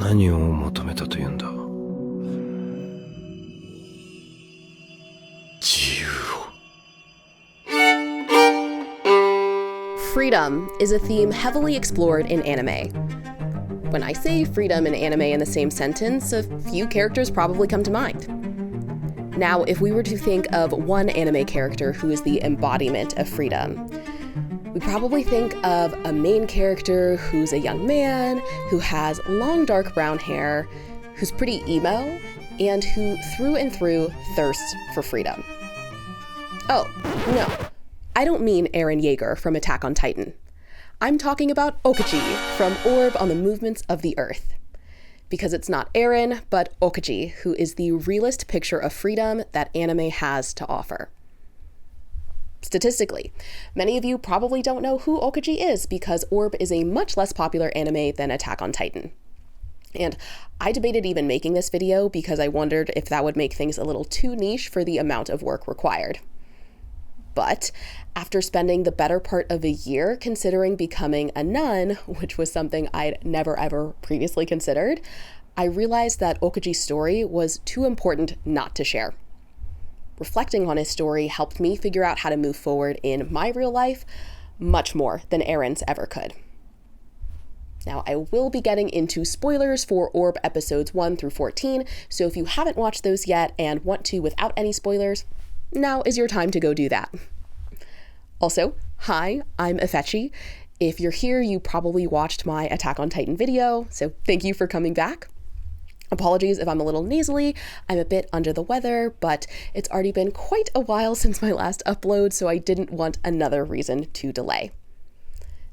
何を求めたというんだ。自由を。 Freedom is a theme heavily explored in anime. When I say freedom and anime in the same sentence, a few characters probably come to mind. Now, if we were to think of one anime character who is the embodiment of freedom, we probably think of a main character who's a young man, who has long dark brown hair, who's pretty emo, and who through and through thirsts for freedom. Oh, no, I don't mean Eren Yeager from Attack on Titan. I'm talking about Oczy from Orb on the Movements of the Earth. Because it's not Eren, but Oczy, who is the realest picture of freedom that anime has to offer. Statistically, many of you probably don't know who Oczy is because Orb is a much less popular anime than Attack on Titan. And I debated even making this video because I wondered if that would make things a little too niche for the amount of work required. But after spending the better part of a year considering becoming a nun, which was something I'd never ever previously considered, I realized that Okyuji's story was too important not to share. Reflecting on his story helped me figure out how to move forward in my real life much more than Eren's ever could. Now, I will be getting into spoilers for Orb episodes 1 through 14, so if you haven't watched those yet and want to without any spoilers, now is your time to go do that. Also, hi, I'm Ifechi. If you're here, you probably watched my Attack on Titan video, so thank you for coming back. Apologies if I'm a little nasally, I'm a bit under the weather, but it's already been quite a while since my last upload, so I didn't want another reason to delay.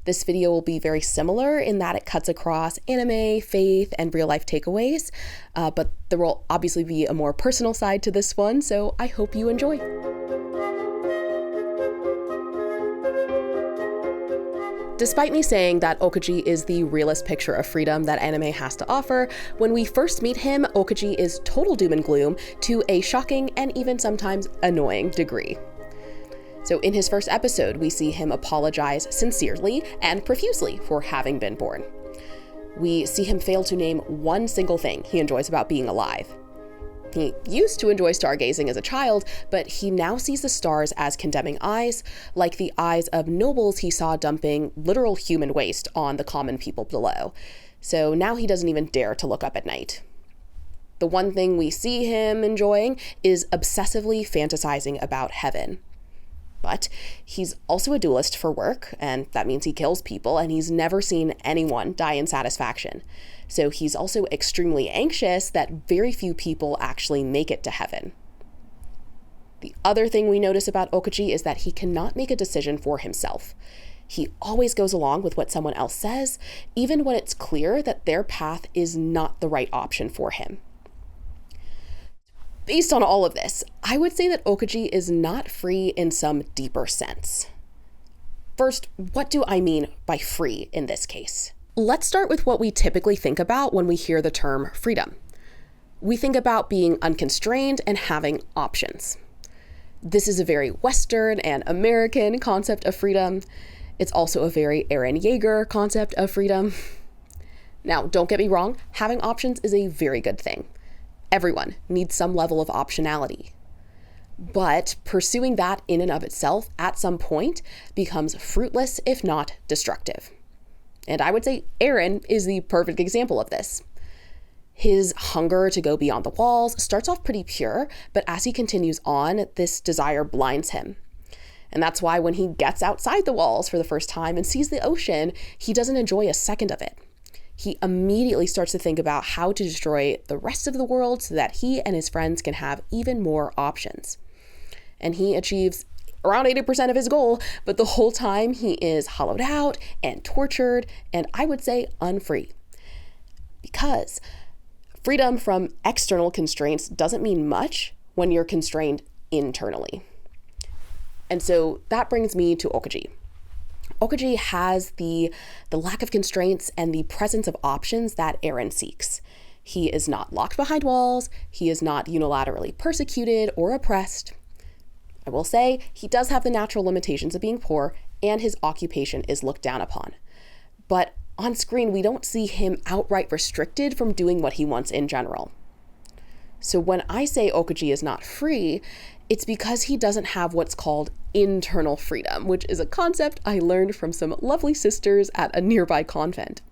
This video will be very similar in that it cuts across anime, faith, and real-life takeaways, but there will obviously be a more personal side to this one, so I hope you enjoy. Despite me saying that Okyuji is the realest picture of freedom that anime has to offer, when we first meet him, Okyuji is total doom and gloom to a shocking and even sometimes annoying degree. So in his first episode, we see him apologize sincerely and profusely for having been born. We see him fail to name one single thing he enjoys about being alive. He used to enjoy stargazing as a child, but he now sees the stars as condemning eyes, like the eyes of nobles he saw dumping literal human waste on the common people below. So now he doesn't even dare to look up at night. The one thing we see him enjoying is obsessively fantasizing about heaven. But he's also a duelist for work, and that means he kills people, and he's never seen anyone die in satisfaction. So he's also extremely anxious that very few people actually make it to heaven. The other thing we notice about Okyuji is that he cannot make a decision for himself. He always goes along with what someone else says, even when it's clear that their path is not the right option for him. Based on all of this, I would say that Okyuji is not free in some deeper sense. First, what do I mean by free in this case? Let's start with what we typically think about when we hear the term freedom. We think about being unconstrained and having options. This is a very Western and American concept of freedom. It's also a very Eren Yeager concept of freedom. Now, don't get me wrong, having options is a very good thing. Everyone needs some level of optionality. But pursuing that in and of itself at some point becomes fruitless, if not destructive. And I would say Eren is the perfect example of this. His hunger to go beyond the walls starts off pretty pure, but as he continues on, this desire blinds him. And that's why when he gets outside the walls for the first time and sees the ocean, he doesn't enjoy a second of it. He immediately starts to think about how to destroy the rest of the world so that he and his friends can have even more options. And he achieves around 80% of his goal, but the whole time he is hollowed out and tortured, and I would say unfree. Because freedom from external constraints doesn't mean much when you're constrained internally. And so that brings me to Okyuji. Okyuji has the lack of constraints and the presence of options that Eren seeks. He is not locked behind walls, he is not unilaterally persecuted or oppressed. I will say, he does have the natural limitations of being poor, and his occupation is looked down upon. But on screen, we don't see him outright restricted from doing what he wants in general. So when I say Okoji is not free, it's because he doesn't have what's called internal freedom, which is a concept I learned from some lovely sisters at a nearby convent.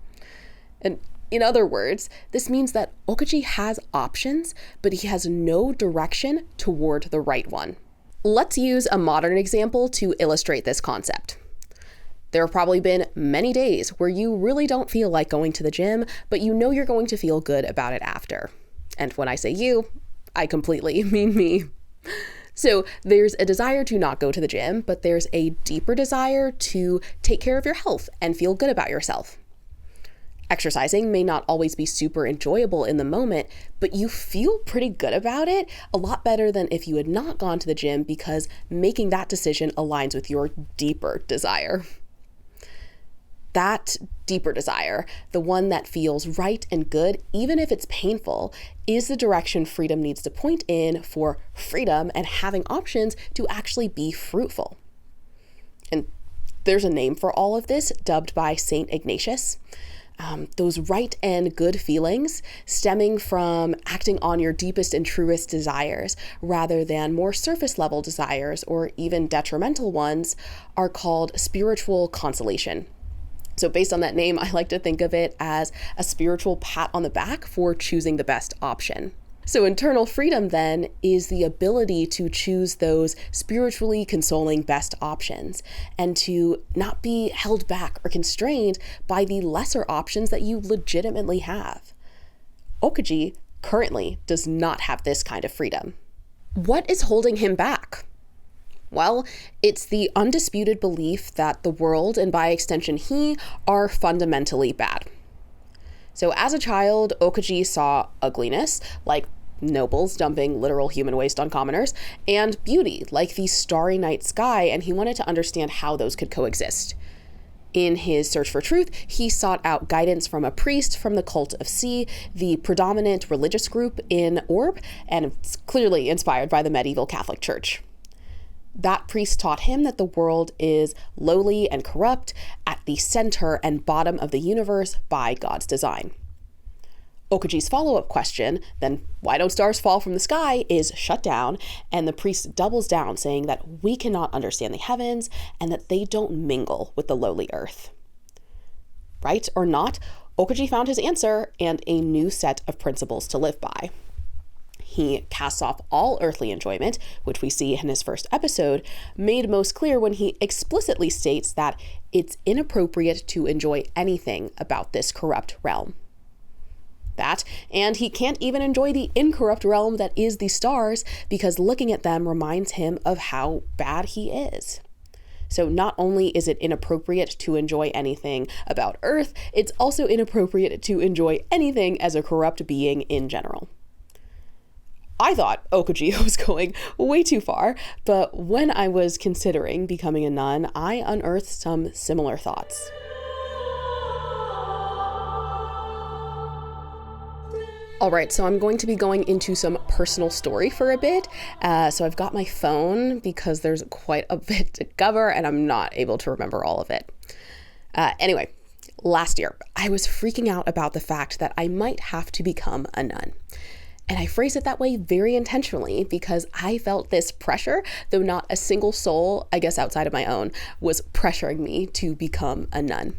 And in other words, this means that Okoji has options, but he has no direction toward the right one. Let's use a modern example to illustrate this concept. There have probably been many days where you really don't feel like going to the gym, but you know you're going to feel good about it after. And when I say you, I completely mean me. So there's a desire to not go to the gym, but there's a deeper desire to take care of your health and feel good about yourself. Exercising may not always be super enjoyable in the moment, but you feel pretty good about it, a lot better than if you had not gone to the gym, because making that decision aligns with your deeper desire. That deeper desire, the one that feels right and good, even if it's painful, is the direction freedom needs to point in for freedom and having options to actually be fruitful. And there's a name for all of this, dubbed by Saint Ignatius. Those right and good feelings stemming from acting on your deepest and truest desires rather than more surface level desires or even detrimental ones are called spiritual consolation. So based on that name, I like to think of it as a spiritual pat on the back for choosing the best option. So internal freedom then is the ability to choose those spiritually consoling best options and to not be held back or constrained by the lesser options that you legitimately have. Okoji currently does not have this kind of freedom. What is holding him back? Well, it's the undisputed belief that the world, and by extension he, are fundamentally bad. So as a child, Okoji saw ugliness, like nobles dumping literal human waste on commoners, and beauty, like the starry night sky, and he wanted to understand how those could coexist. In his search for truth, he sought out guidance from a priest from the cult of Si, the predominant religious group in Orb, and it's clearly inspired by the medieval Catholic Church. That priest taught him that the world is lowly and corrupt, at the center and bottom of the universe by God's design. Okoji's follow-up question, then why don't stars fall from the sky, is shut down, and the priest doubles down, saying that we cannot understand the heavens and that they don't mingle with the lowly earth. Right or not, Okoji found his answer and a new set of principles to live by. He casts off all earthly enjoyment, which we see in his first episode, made most clear when he explicitly states that it's inappropriate to enjoy anything about this corrupt realm. That, and he can't even enjoy the incorrupt realm that is the stars, because looking at them reminds him of how bad he is. So not only is it inappropriate to enjoy anything about Earth, it's also inappropriate to enjoy anything as a corrupt being in general. I thought Okoji was going way too far, but when I was considering becoming a nun, I unearthed some similar thoughts. All right, so I'm going to be going into some personal story for a bit. So I've got my phone because there's quite a bit to cover and I'm not able to remember all of it. Anyway, last year, I was freaking out about the fact that I might have to become a nun. And I phrase it that way very intentionally because I felt this pressure, though not a single soul, I guess outside of my own, was pressuring me to become a nun.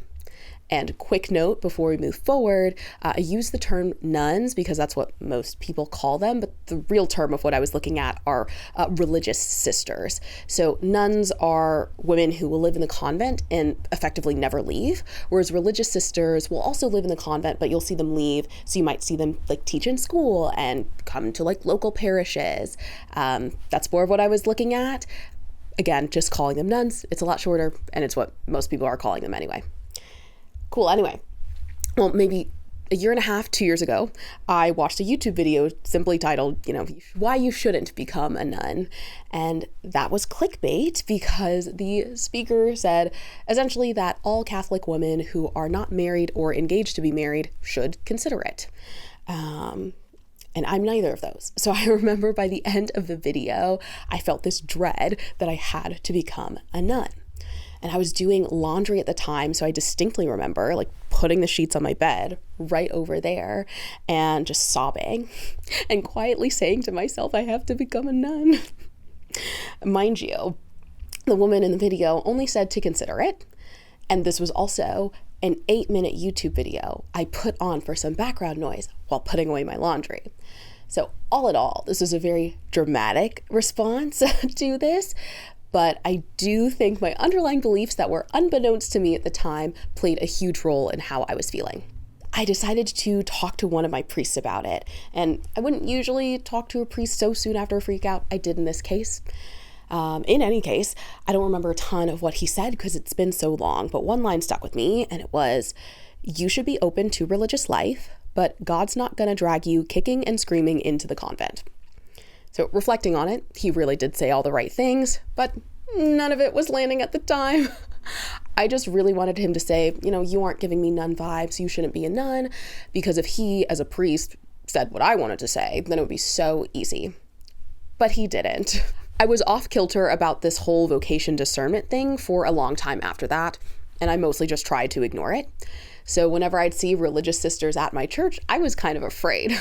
And quick note before we move forward, I use the term nuns because that's what most people call them, but the real term of what I was looking at are religious sisters. So nuns are women who will live in the convent and effectively never leave, whereas religious sisters will also live in the convent, but you'll see them leave. So you might see them like teach in school and come to like local parishes. That's more of what I was looking at. Again, just calling them nuns. It's a lot shorter and it's what most people are calling them anyway. Cool. Anyway, well, maybe a year and a half, 2 years ago, I watched a YouTube video simply titled, why you shouldn't become a nun. And that was clickbait because the speaker said essentially that all Catholic women who are not married or engaged to be married should consider it. And I'm neither of those. So I remember by the end of the video, I felt this dread that I had to become a nun. And I was doing laundry at the time, so I distinctly remember like putting the sheets on my bed right over there and just sobbing and quietly saying to myself, I have to become a nun. Mind you, the woman in the video only said to consider it. And this was also an 8-minute YouTube video I put on for some background noise while putting away my laundry. So all in all, this was a very dramatic response to this, but I do think my underlying beliefs that were unbeknownst to me at the time played a huge role in how I was feeling. I decided to talk to one of my priests about it, and I wouldn't usually talk to a priest so soon after a freak out. I did in this case. In any case, I don't remember a ton of what he said because it's been so long, but one line stuck with me, and it was, "You should be open to religious life, but God's not going to drag you kicking and screaming into the convent." So reflecting on it, he really did say all the right things, but none of it was landing at the time. I just really wanted him to say, you aren't giving me nun vibes, you shouldn't be a nun, because if he, as a priest, said what I wanted to say, then it would be so easy. But he didn't. I was off kilter about this whole vocation discernment thing for a long time after that, and I mostly just tried to ignore it. So whenever I'd see religious sisters at my church, I was kind of afraid.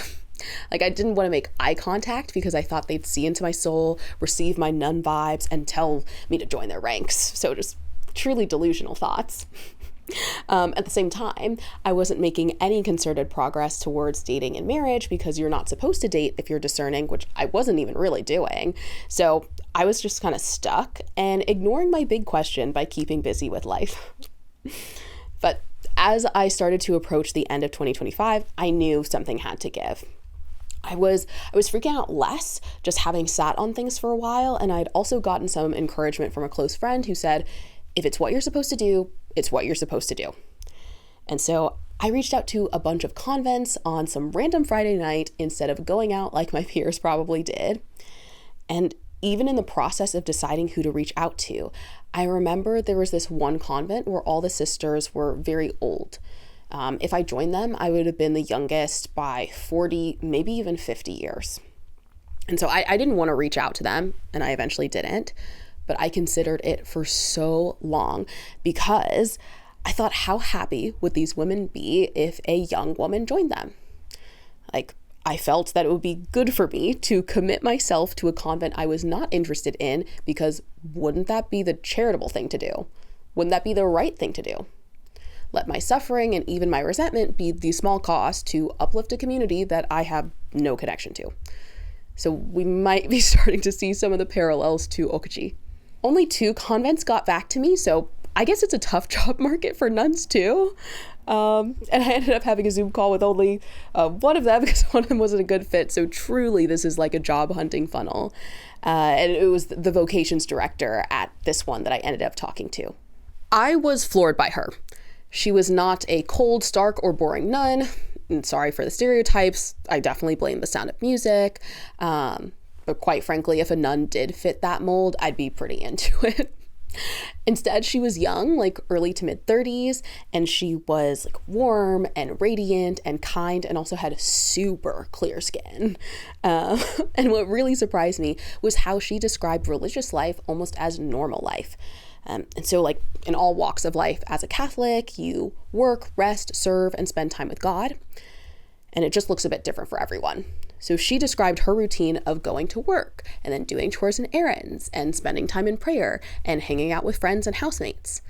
Like, I didn't want to make eye contact because I thought they'd see into my soul, receive my nun vibes, and tell me to join their ranks. So just truly delusional thoughts. At the same time, I wasn't making any concerted progress towards dating and marriage because you're not supposed to date if you're discerning, which I wasn't even really doing. So I was just kind of stuck and ignoring my big question by keeping busy with life. But as I started to approach the end of 2025, I knew something had to give. I was freaking out less just having sat on things for a while, and I'd also gotten some encouragement from a close friend who said, if it's what you're supposed to do, it's what you're supposed to do. And so I reached out to a bunch of convents on some random Friday night instead of going out like my peers probably did. And even in the process of deciding who to reach out to, I remember there was this one convent where all the sisters were very old. If I joined them, I would have been the youngest by 40, maybe even 50 years. And so I didn't want to reach out to them, and I eventually didn't, but I considered it for so long because I thought, how happy would these women be if a young woman joined them? Like, I felt that it would be good for me to commit myself to a convent I was not interested in, because wouldn't that be the charitable thing to do? Wouldn't that be the right thing to do? Let my suffering and even my resentment be the small cost to uplift a community that I have no connection to. So we might be starting to see some of the parallels to Oczy. Only 2 convents got back to me, so I guess it's a tough job market for nuns too. And I ended up having a Zoom call with only one of them because one of them wasn't a good fit. So truly, this is like a job hunting funnel. And it was the vocations director at this one that I ended up talking to. I was floored by her. She was not a cold, stark, or boring nun. And sorry for the stereotypes. I definitely blame the sound of music. But quite frankly, if a nun did fit that mold, I'd be pretty into it. Instead, she was young, like early to mid 30s, and she was like warm and radiant and kind, and also had super clear skin. And what really surprised me was how she described religious life almost as normal life. And so, like, in all walks of life, as a Catholic, you work, rest, serve, and spend time with God. And it just looks a bit different for everyone. So she described her routine of going to work and then doing chores and errands and spending time in prayer and hanging out with friends and housemates.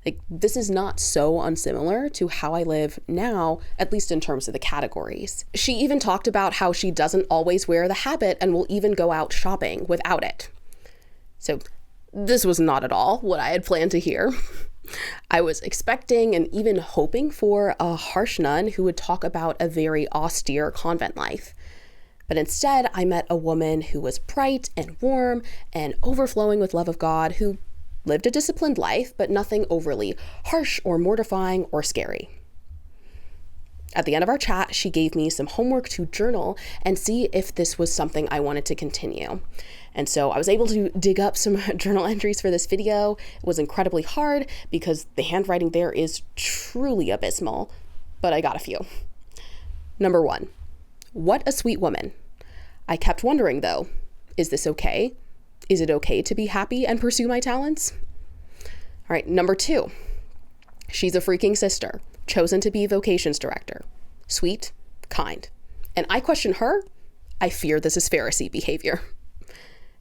Like, this is not so unsimilar to how I live now, at least in terms of the categories. She even talked about how she doesn't always wear the habit and will even go out shopping without it. So this was not at all what I had planned to hear. I was expecting and even hoping for a harsh nun who would talk about a very austere convent life. But instead, I met a woman who was bright and warm and overflowing with love of God, who lived a disciplined life, but nothing overly harsh or mortifying or scary. At the end of our chat, she gave me some homework to journal and see if this was something I wanted to continue. And so I was able to dig up some journal entries for this video. It was incredibly hard because the handwriting there is truly abysmal, but I got a few. Number 1, what a sweet woman. I kept wondering though, is this okay? Is it okay to be happy and pursue my talents? All right, number 2, she's a freaking sister, chosen to be vocations director. Sweet, kind. And I question her. I fear this is Pharisee behavior.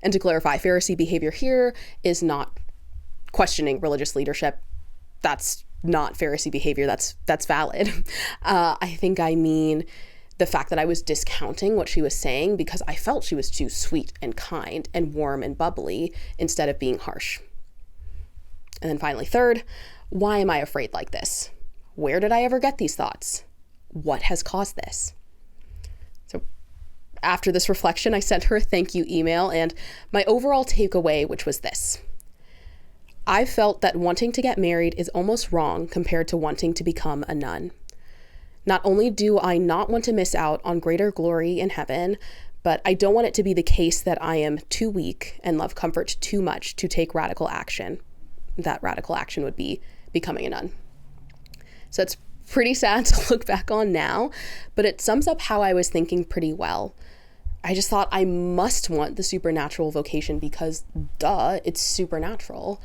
And to clarify, Pharisee behavior here is not questioning religious leadership. That's not Pharisee behavior. That's valid. I think I mean the fact that I was discounting what she was saying because I felt she was too sweet and kind and warm and bubbly instead of being harsh. And then finally, 3rd, why am I afraid like this? Where did I ever get these thoughts? What has caused this? So after this reflection, I sent her a thank you email, and my overall takeaway, which was this: I felt that wanting to get married is almost wrong compared to wanting to become a nun. Not only do I not want to miss out on greater glory in heaven, but I don't want it to be the case that I am too weak and love comfort too much to take radical action. That radical action would be becoming a nun. So it's pretty sad to look back on now, but it sums up how I was thinking pretty well. I just thought I must want the supernatural vocation because, duh, it's supernatural.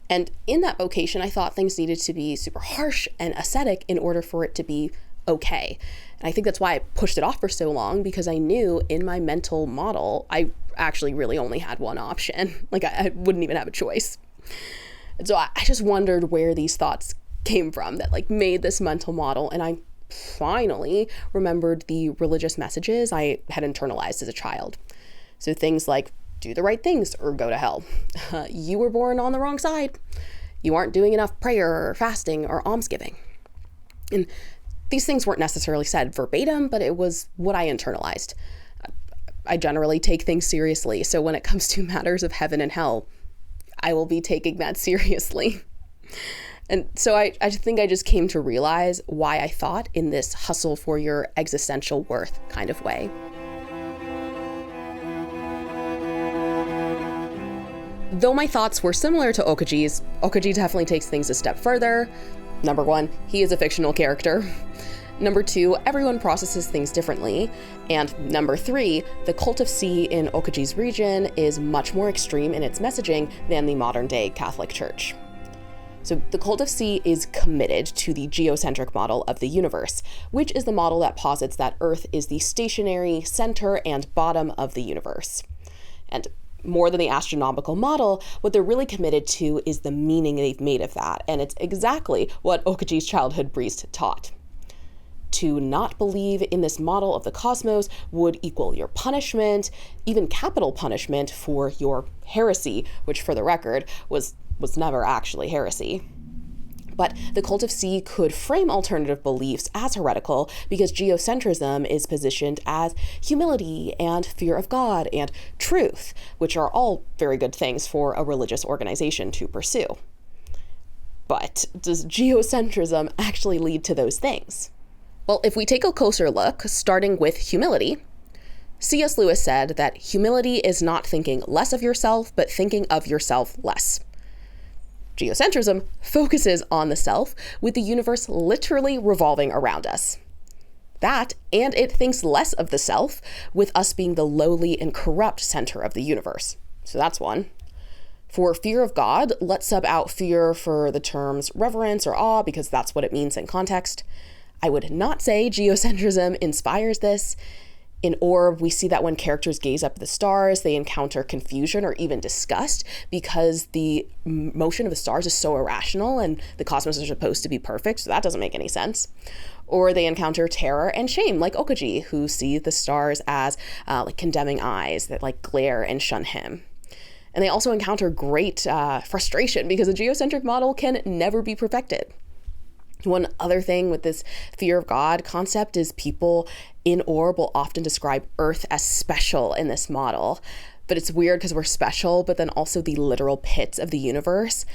And in that vocation, I thought things needed to be super harsh and ascetic in order for it to be okay. And I think that's why I pushed it off for so long, because I knew in my mental model, I actually really only had one option. Like I wouldn't even have a choice. And so I just wondered where these thoughts came from that like made this mental model. And I finally remembered the religious messages I had internalized as a child. So things like, do the right things or go to hell. You were born on the wrong side. You aren't doing enough prayer or fasting or almsgiving. And these things weren't necessarily said verbatim, but it was what I internalized. I generally take things seriously. So when it comes to matters of heaven and hell, I will be taking that seriously. And so I think I just came to realize why I thought in this hustle for your existential worth kind of way. Though my thoughts were similar to Okaji's, Okaji definitely takes things a step further. Number 1, he is a fictional character. Number 2, everyone processes things differently. And number 3, the cult of C in Okaji's region is much more extreme in its messaging than the modern day Catholic Church. So the cult of C is committed to the geocentric model of the universe, which is the model that posits that Earth is the stationary center and bottom of the universe. And more than the astronomical model, what they're really committed to is the meaning they've made of that. And it's exactly what Okaji's childhood priest taught. To not believe in this model of the cosmos would equal your punishment, even capital punishment for your heresy, which for the record was never actually heresy. But the cult of C could frame alternative beliefs as heretical because geocentrism is positioned as humility and fear of God and truth, which are all very good things for a religious organization to pursue. But does geocentrism actually lead to those things? Well, if we take a closer look, starting with humility, C.S. Lewis said that humility is not thinking less of yourself, but thinking of yourself less. Geocentrism focuses on the self, with the universe literally revolving around us. That, and it thinks less of the self, with us being the lowly and corrupt center of the universe. So that's one. For fear of God, let's sub out fear for the terms reverence or awe, because that's what it means in context. I would not say geocentrism inspires this. In Orb, we see that when characters gaze up at the stars, they encounter confusion or even disgust because the motion of the stars is so irrational and the cosmos is supposed to be perfect, so that doesn't make any sense. Or they encounter terror and shame, like Okaji, who see the stars as like condemning eyes that like glare and shun him. And they also encounter great frustration because a geocentric model can never be perfected. One other thing with this fear of God concept is people in Orb will often describe Earth as special in this model. But it's weird because we're special, but then also the literal pits of the universe.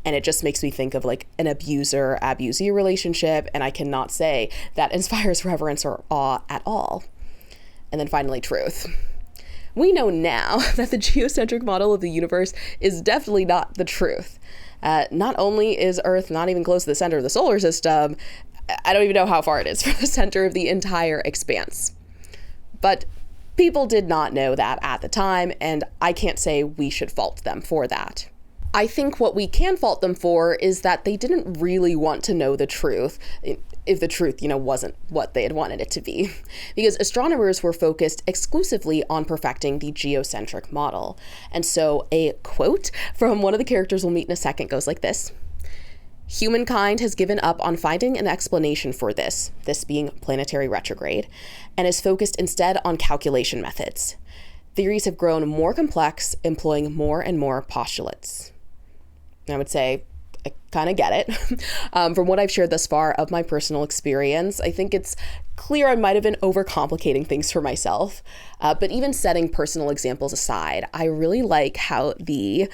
And it just makes me think of like an abuser-abusee relationship. And I cannot say that inspires reverence or awe at all. And then finally, truth. We know now that the geocentric model of the universe is definitely not the truth. Not only is Earth not even close to the center of the solar system, I don't even know how far it is from the center of the entire expanse. But people did not know that at the time, and I can't say we should fault them for that. I think what we can fault them for is that they didn't really want to know the truth, if the truth, wasn't what they had wanted it to be. Because astronomers were focused exclusively on perfecting the geocentric model. And so a quote from one of the characters we'll meet in a second goes like this. Humankind has given up on finding an explanation for this being planetary retrograde, and is focused instead on calculation methods. Theories have grown more complex, employing more and more postulates. I would say I kind of get it. From what I've shared thus far of my personal experience, I think it's clear I might have been overcomplicating things for myself. But even setting personal examples aside, I really like how the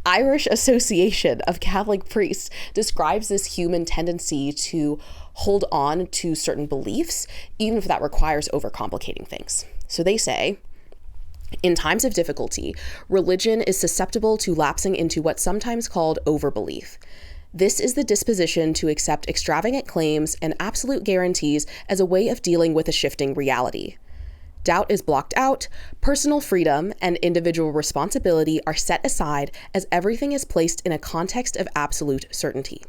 Irish Association of Catholic Priests describes this human tendency to hold on to certain beliefs, even if that requires overcomplicating things. So they say, in times of difficulty, religion is susceptible to lapsing into what's sometimes called overbelief. This is the disposition to accept extravagant claims and absolute guarantees as a way of dealing with a shifting reality. Doubt is blocked out, personal freedom and individual responsibility are set aside as everything is placed in a context of absolute certainty.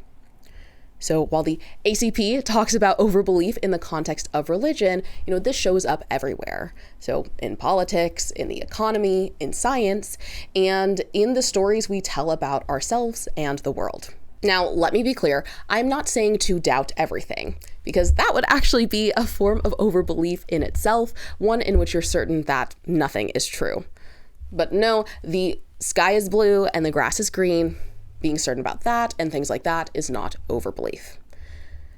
So while the ACP talks about overbelief in the context of religion, this shows up everywhere. So in politics, in the economy, in science, and in the stories we tell about ourselves and the world. Now, let me be clear, I'm not saying to doubt everything, because that would actually be a form of overbelief in itself, one in which you're certain that nothing is true. But no, the sky is blue and the grass is green. Being certain about that and things like that is not overbelief.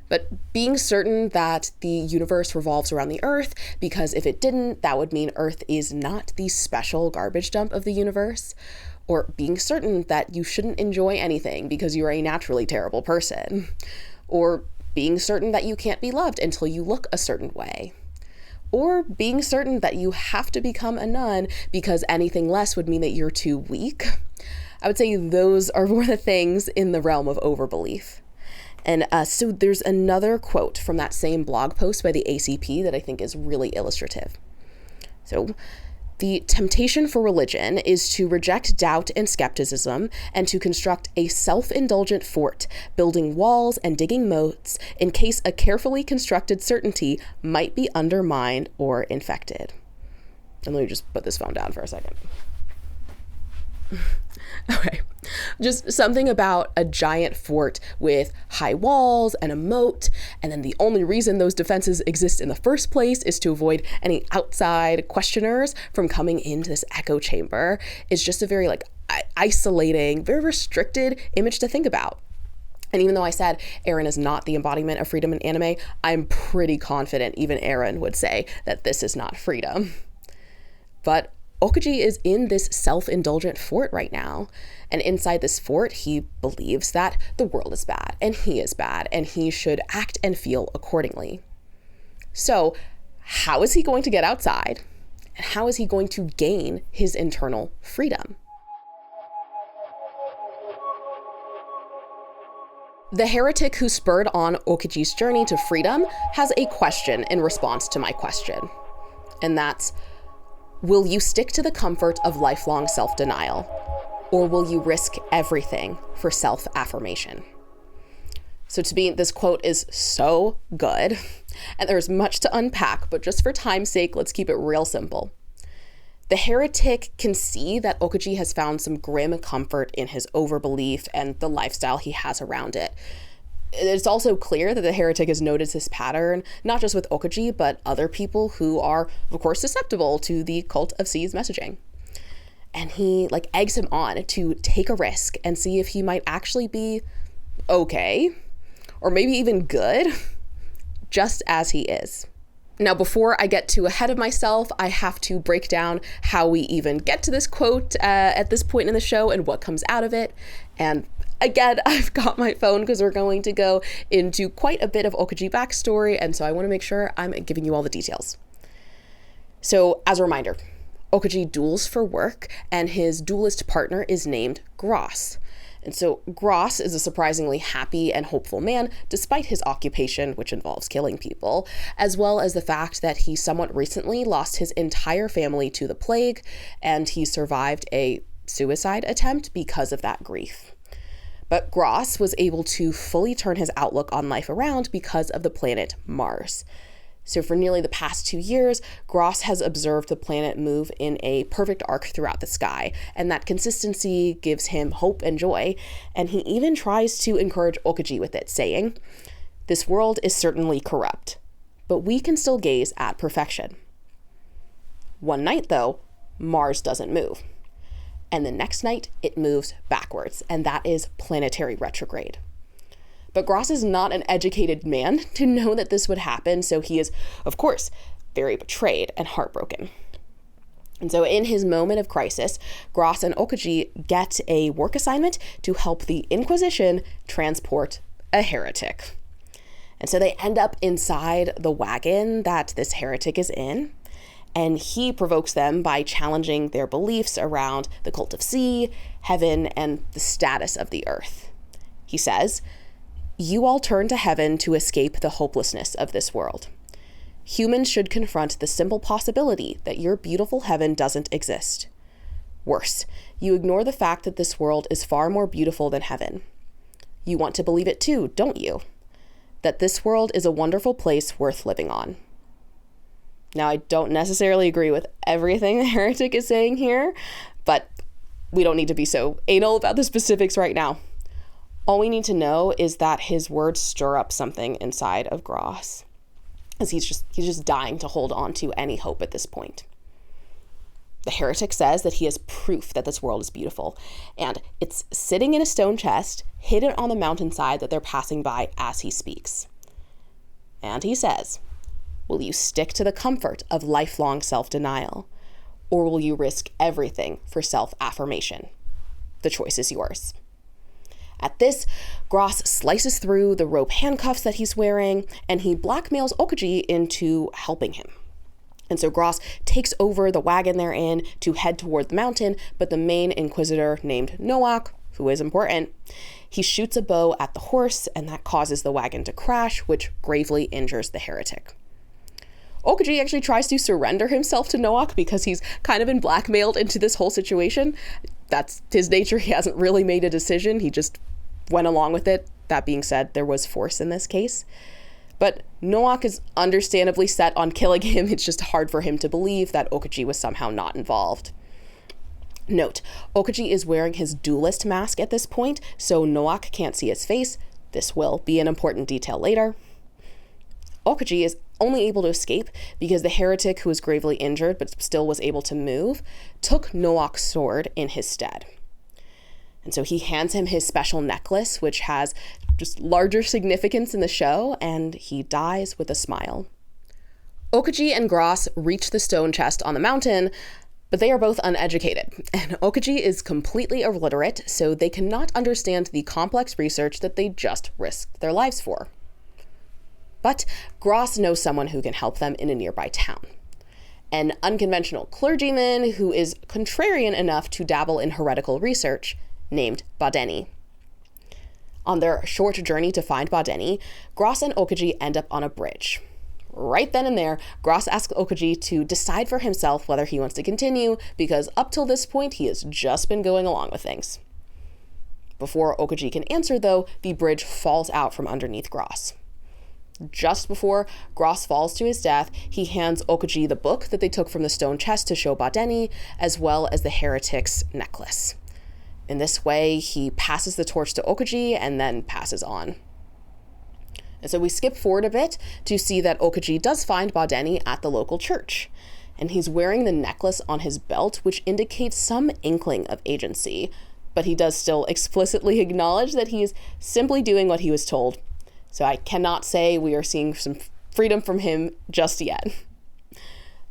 But being certain that the universe revolves around the Earth, because if it didn't, that would mean Earth is not the special garbage dump of the universe. Or being certain that you shouldn't enjoy anything because you're a naturally terrible person. Or being certain that you can't be loved until you look a certain way. Or being certain that you have to become a nun because anything less would mean that you're too weak. I would say those are more the things in the realm of overbelief. And so there's another quote from that same blog post by the ACP that I think is really illustrative. So, the temptation for religion is to reject doubt and skepticism and to construct a self-indulgent fort, building walls and digging moats in case a carefully constructed certainty might be undermined or infected. And let me just put this phone down for a second. Okay, just something about a giant fort with high walls and a moat, and then the only reason those defenses exist in the first place is to avoid any outside questioners from coming into this echo chamber is just a very isolating, very restricted image to think about. And even though I said Eren is not the embodiment of freedom in anime, I'm pretty confident even Eren would say that this is not freedom. But Okuji is in this self-indulgent fort right now. And inside this fort, he believes that the world is bad, and he should act and feel accordingly. So, how is he going to get outside? And how is he going to gain his internal freedom? The heretic who spurred on Okuji's journey to freedom has a question in response to my question. And that's, will you stick to the comfort of lifelong self-denial, or will you risk everything for self-affirmation? So to me, this quote is so good, and there's much to unpack, but just for time's sake, let's keep it real simple. The heretic can see that Okuji has found some grim comfort in his overbelief and the lifestyle he has around it. It's also clear that the heretic has noticed this pattern, not just with Okuji, but other people who are, of course, susceptible to the Cult of C's messaging. And he eggs him on to take a risk and see if he might actually be okay, or maybe even good, just as he is. Now, before I get too ahead of myself, I have to break down how we even get to this quote at this point in the show and what comes out of it. And again, I've got my phone because we're going to go into quite a bit of Okuji backstory, and so I want to make sure I'm giving you all the details. So, as a reminder, Okuji duels for work, and his duelist partner is named Gross. And so Gross is a surprisingly happy and hopeful man, despite his occupation, which involves killing people, as well as the fact that he somewhat recently lost his entire family to the plague, and he survived a suicide attempt because of that grief. But Gross was able to fully turn his outlook on life around because of the planet Mars. So for nearly the past 2 years, Gross has observed the planet move in a perfect arc throughout the sky, and that consistency gives him hope and joy, and he even tries to encourage Okyji with it, saying, "This world is certainly corrupt, but we can still gaze at perfection." One night, though, Mars doesn't move. And the next night, it moves backwards, and that is planetary retrograde. But Gross is not an educated man to know that this would happen, so he is, of course, very betrayed and heartbroken. And so in his moment of crisis, Gross and Okyji get a work assignment to help the Inquisition transport a heretic. And so they end up inside the wagon that this heretic is in, and he provokes them by challenging their beliefs around the cult of sea, heaven, and the status of the earth. He says, "You all turn to heaven to escape the hopelessness of this world. Humans should confront the simple possibility that your beautiful heaven doesn't exist. Worse, you ignore the fact that this world is far more beautiful than heaven. You want to believe it too, don't you? That this world is a wonderful place worth living on." Now, I don't necessarily agree with everything the heretic is saying here, but we don't need to be so anal about the specifics right now. All we need to know is that his words stir up something inside of Gross, as he's just dying to hold on to any hope at this point. The heretic says that he has proof that this world is beautiful, and it's sitting in a stone chest hidden on the mountainside that they're passing by as he speaks. And he says, "Will you stick to the comfort of lifelong self-denial, or will you risk everything for self-affirmation? The choice is yours." At this, Gross slices through the rope handcuffs that he's wearing, and he blackmails Okyji into helping him. And so Gross takes over the wagon they're in to head toward the mountain, but the main inquisitor named Noak, who is important, he shoots a bow at the horse, and that causes the wagon to crash, which gravely injures the heretic. Okyji actually tries to surrender himself to Noak because he's kind of been blackmailed into this whole situation. That's his nature. He hasn't really made a decision. He just went along with it. That being said, there was force in this case. But Noak is understandably set on killing him. It's just hard for him to believe that Okyji was somehow not involved. Note, Okyji is wearing his duelist mask at this point, so Noak can't see his face. This will be an important detail later. Okyji is only able to escape because the heretic, who was gravely injured but still was able to move, took Noak's sword in his stead. And so he hands him his special necklace, which has just larger significance in the show, and he dies with a smile. Okyji and Gross reach the stone chest on the mountain, but they are both uneducated, and Okyji is completely illiterate, so they cannot understand the complex research that they just risked their lives for. But Gross knows someone who can help them in a nearby town. An unconventional clergyman who is contrarian enough to dabble in heretical research, named Badeni. On their short journey to find Badeni, Gross and Okyji end up on a bridge. Right then and there, Gross asks Okyji to decide for himself whether he wants to continue, because up till this point, he has just been going along with things. Before Okyji can answer, though, the bridge falls out from underneath Gross. Just before Gross falls to his death, he hands Okyji the book that they took from the stone chest to show Badeni, as well as the heretic's necklace. In this way, he passes the torch to Okyji and then passes on. And so we skip forward a bit to see that Okyji does find Badeni at the local church. And he's wearing the necklace on his belt, which indicates some inkling of agency. But he does still explicitly acknowledge that he is simply doing what he was told. So I cannot say we are seeing some freedom from him just yet.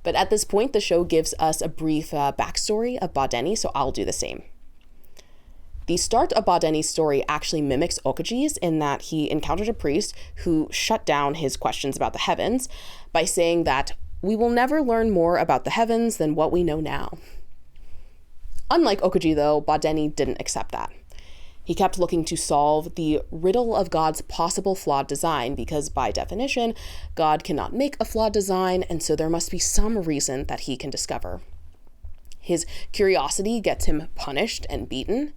But at this point, the show gives us a brief backstory of Badeni, so I'll do the same. The start of Badeni's story actually mimics Okyji's in that he encountered a priest who shut down his questions about the heavens by saying that we will never learn more about the heavens than what we know now. Unlike Okyji, though, Badeni didn't accept that. He kept looking to solve the riddle of God's possible flawed design because, by definition, God cannot make a flawed design, and so there must be some reason that he can discover. His curiosity gets him punished and beaten.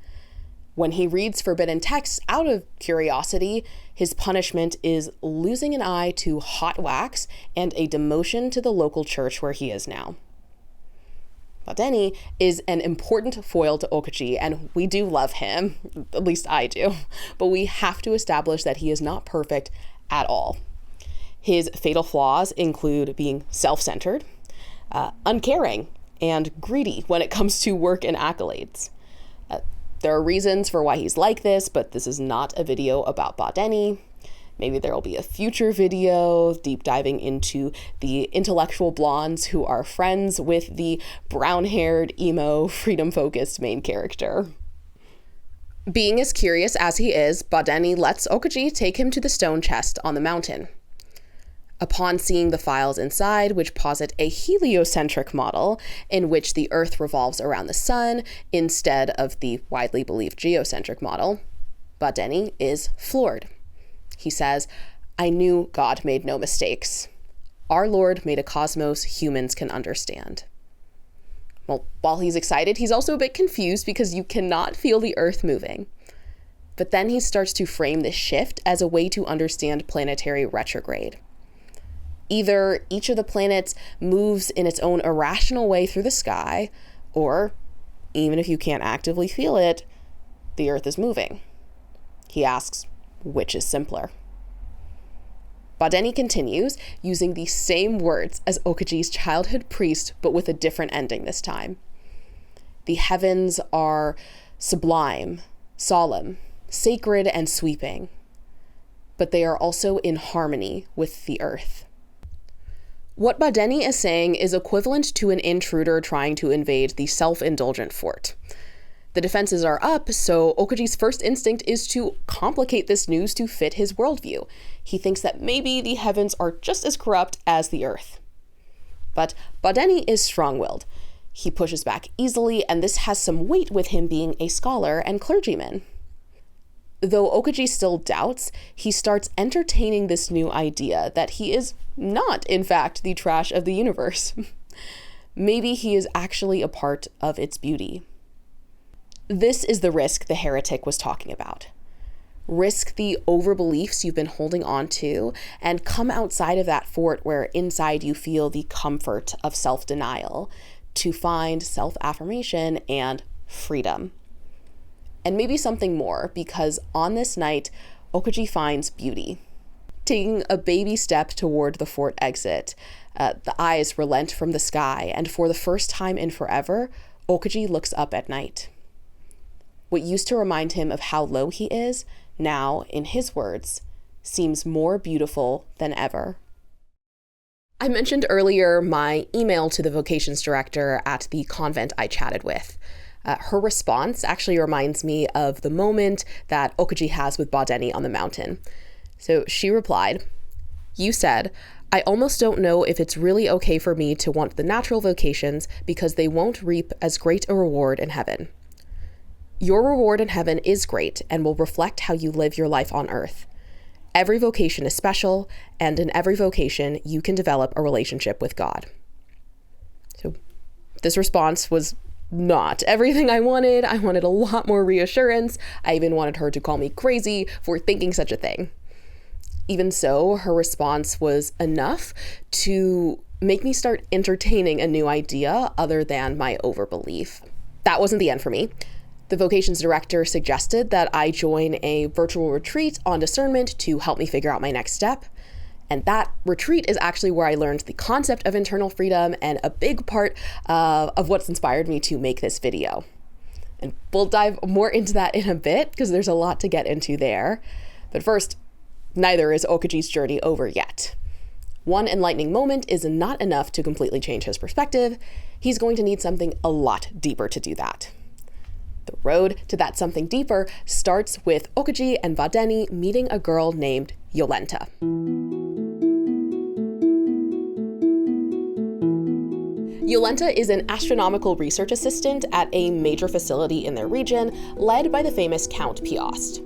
When he reads forbidden texts out of curiosity, his punishment is losing an eye to hot wax and a demotion to the local church where he is now. Badeni is an important foil to Oczy, and we do love him, at least I do, but we have to establish that he is not perfect at all. His fatal flaws include being self-centered, uncaring, and greedy when it comes to work and accolades. There are reasons for why he's like this, but this is not a video about Badeni. Maybe there will be a future video deep diving into the intellectual blondes who are friends with the brown-haired, emo, freedom-focused main character. Being as curious as he is, Badeni lets Oczy take him to the stone chest on the mountain. Upon seeing the files inside, which posit a heliocentric model in which the Earth revolves around the sun instead of the widely believed geocentric model, Badeni is floored. He says, "I knew God made no mistakes. Our Lord made a cosmos humans can understand." Well, while he's excited, he's also a bit confused because you cannot feel the Earth moving. But then he starts to frame this shift as a way to understand planetary retrograde. Either each of the planets moves in its own irrational way through the sky, or, even if you can't actively feel it, the Earth is moving. He asks, which is simpler? Badeni continues, using the same words as Okyji's childhood priest, but with a different ending this time. The heavens are sublime, solemn, sacred, and sweeping, but they are also in harmony with the Earth. What Badeni is saying is equivalent to an intruder trying to invade the self-indulgent fort. The defenses are up, so Okyji's first instinct is to complicate this news to fit his worldview. He thinks that maybe the heavens are just as corrupt as the Earth. But Badeni is strong-willed. He pushes back easily, and this has some weight with him being a scholar and clergyman. Though Oczy still doubts, he starts entertaining this new idea that he is not, in fact, the trash of the universe. Maybe he is actually a part of its beauty. This is the risk the heretic was talking about. Risk the overbeliefs you've been holding on to and come outside of that fort where inside you feel the comfort of self-denial to find self-affirmation and freedom. And maybe something more, because on this night, Oczy finds beauty. Taking a baby step toward the fort exit, the eyes relent from the sky, and for the first time in forever, Oczy looks up at night. What used to remind him of how low he is, now, in his words, seems more beautiful than ever. I mentioned earlier my email to the vocations director at the convent I chatted with. Her response actually reminds me of the moment that Oczy has with Badeni on the mountain. So she replied, "You said, I almost don't know if it's really okay for me to want the natural vocations because they won't reap as great a reward in heaven. Your reward in heaven is great and will reflect how you live your life on earth. Every vocation is special, and in every vocation, you can develop a relationship with God." So this response was not everything I wanted. I wanted a lot more reassurance. I even wanted her to call me crazy for thinking such a thing. Even so, her response was enough to make me start entertaining a new idea other than my overbelief. That wasn't the end for me. The vocations director suggested that I join a virtual retreat on discernment to help me figure out my next step. And that retreat is actually where I learned the concept of internal freedom and a big part of what's inspired me to make this video. And we'll dive more into that in a bit because there's a lot to get into there. But first, neither is Okyji's journey over yet. One enlightening moment is not enough to completely change his perspective. He's going to need something a lot deeper to do that. The road to that something deeper starts with Oczy and Badeni meeting a girl named Jolenta. Jolenta is an astronomical research assistant at a major facility in their region, led by the famous Count Piast.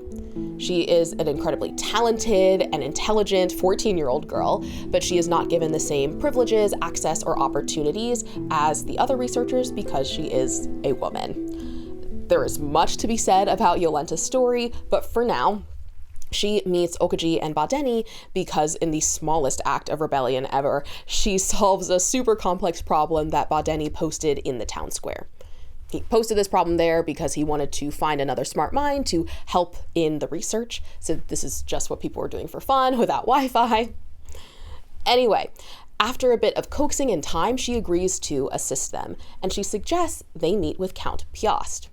She is an incredibly talented and intelligent 14-year-old girl, but she is not given the same privileges, access, or opportunities as the other researchers because she is a woman. There is much to be said about Yolenta's story, but for now, she meets Okoji and Badeni because in the smallest act of rebellion ever, she solves a super complex problem that Badeni posted in the town square. He posted this problem there because he wanted to find another smart mind to help in the research. So this is just what people were doing for fun without Wi-Fi. Anyway, after a bit of coaxing and time, she agrees to assist them, and she suggests they meet with Count Piast.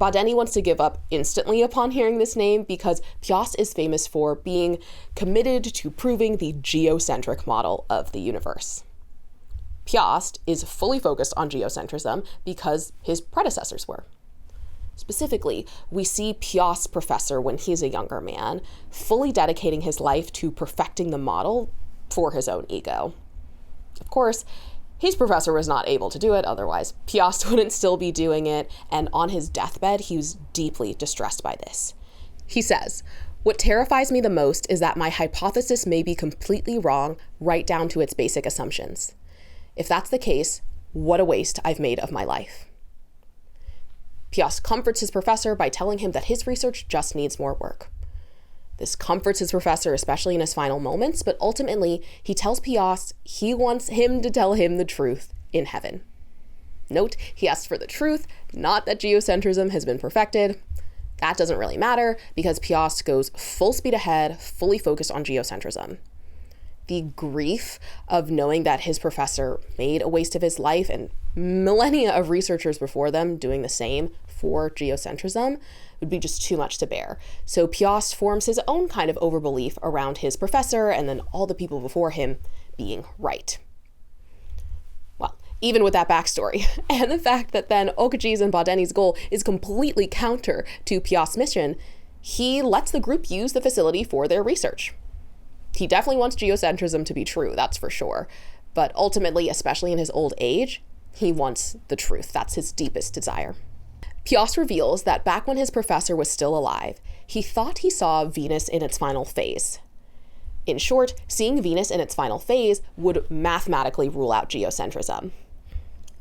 Badeni wants to give up instantly upon hearing this name because Piast is famous for being committed to proving the geocentric model of the universe. Piast is fully focused on geocentrism because his predecessors were. Specifically, we see Piast's professor when he's a younger man, fully dedicating his life to perfecting the model for his own ego. Of course, his professor was not able to do it, otherwise Piast wouldn't still be doing it, and on his deathbed, he was deeply distressed by this. He says, "What terrifies me the most is that my hypothesis may be completely wrong right down to its basic assumptions. If that's the case, what a waste I've made of my life." Piast comforts his professor by telling him that his research just needs more work. This comforts his professor, especially in his final moments, but ultimately he tells Piast he wants him to tell him the truth in heaven. Note, he asks for the truth, not that geocentrism has been perfected. That doesn't really matter because Piast goes full speed ahead, fully focused on geocentrism. The grief of knowing that his professor made a waste of his life and millennia of researchers before them doing the same for geocentrism would be just too much to bear. So Piast forms his own kind of overbelief around his professor and then all the people before him being right. Well, even with that backstory and the fact that then Okoji's and Badeni's goal is completely counter to Piast's mission, he lets the group use the facility for their research. He definitely wants geocentrism to be true, that's for sure. But ultimately, especially in his old age, he wants the truth. That's his deepest desire. Piast reveals that back when his professor was still alive, he thought he saw Venus in its final phase. In short, seeing Venus in its final phase would mathematically rule out geocentrism.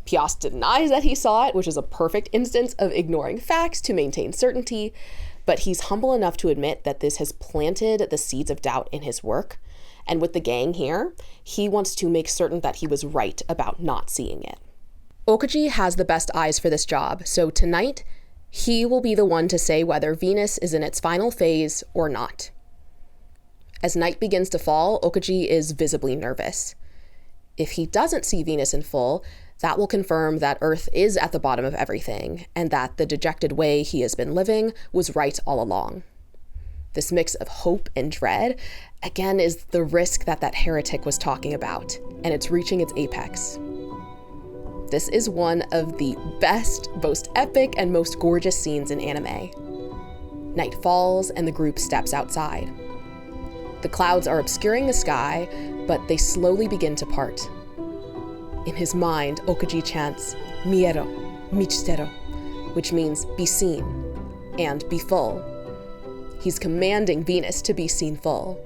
Piast denies that he saw it, which is a perfect instance of ignoring facts to maintain certainty, but he's humble enough to admit that this has planted the seeds of doubt in his work. And with the gang here, he wants to make certain that he was right about not seeing it. Okoji has the best eyes for this job, so tonight, he will be the one to say whether Venus is in its final phase or not. As night begins to fall, Okoji is visibly nervous. If he doesn't see Venus in full, that will confirm that Earth is at the bottom of everything, and that the dejected way he has been living was right all along. This mix of hope and dread, again, is the risk that that heretic was talking about, and it's reaching its apex. This is one of the best, most epic, and most gorgeous scenes in anime. Night falls, and the group steps outside. The clouds are obscuring the sky, but they slowly begin to part. In his mind, Okoji chants, "Miero, michitero," which means be seen and be full. He's commanding Venus to be seen full.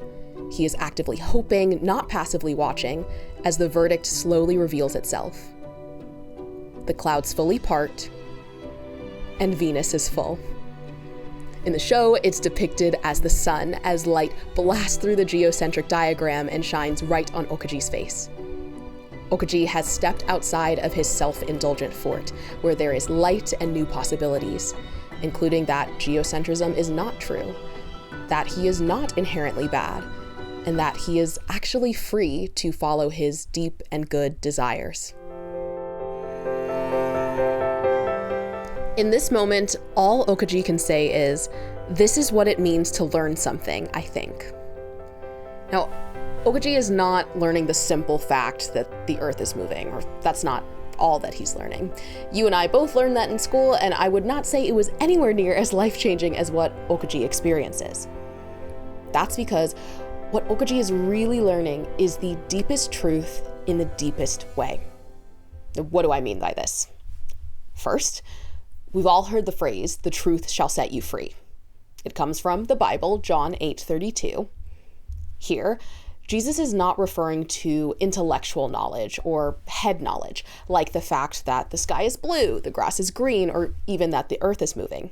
He is actively hoping, not passively watching, as the verdict slowly reveals itself. The clouds fully part, and Venus is full. In the show, it's depicted as the sun, as light blasts through the geocentric diagram and shines right on Okoji's face. Okoji has stepped outside of his self-indulgent fort, where there is light and new possibilities, including that geocentrism is not true, that he is not inherently bad, and that he is actually free to follow his deep and good desires. In this moment, all Okoji can say is, "This is what it means to learn something, I think." Now, Okoji is not learning the simple fact that the Earth is moving, or that's not all that he's learning. You and I both learned that in school, and I would not say it was anywhere near as life-changing as what Okoji experiences. That's because what Okoji is really learning is the deepest truth in the deepest way. Now, what do I mean by this? First, we've all heard the phrase, "the truth shall set you free." It comes from the Bible, John 8:32. Here, Jesus is not referring to intellectual knowledge or head knowledge, like the fact that the sky is blue, the grass is green, or even that the earth is moving.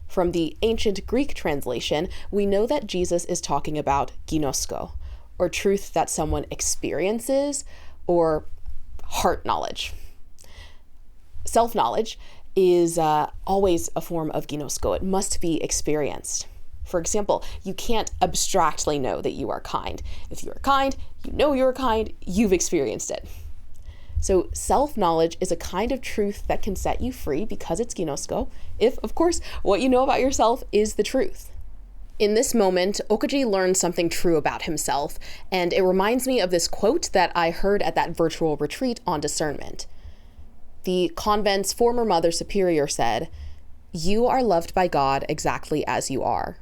From the ancient Greek translation, we know that Jesus is talking about ginosko, or truth that someone experiences, or heart knowledge. Self-knowledge is always a form of ginosko. It must be experienced. For example, you can't abstractly know that you are kind. If you are kind, you know you are kind, you've experienced it. So self-knowledge is a kind of truth that can set you free because it's ginosko, if, of course, what you know about yourself is the truth. In this moment, Oczy learns something true about himself, and it reminds me of this quote that I heard at that virtual retreat on discernment. The convent's former Mother Superior said, "You are loved by God exactly as you are.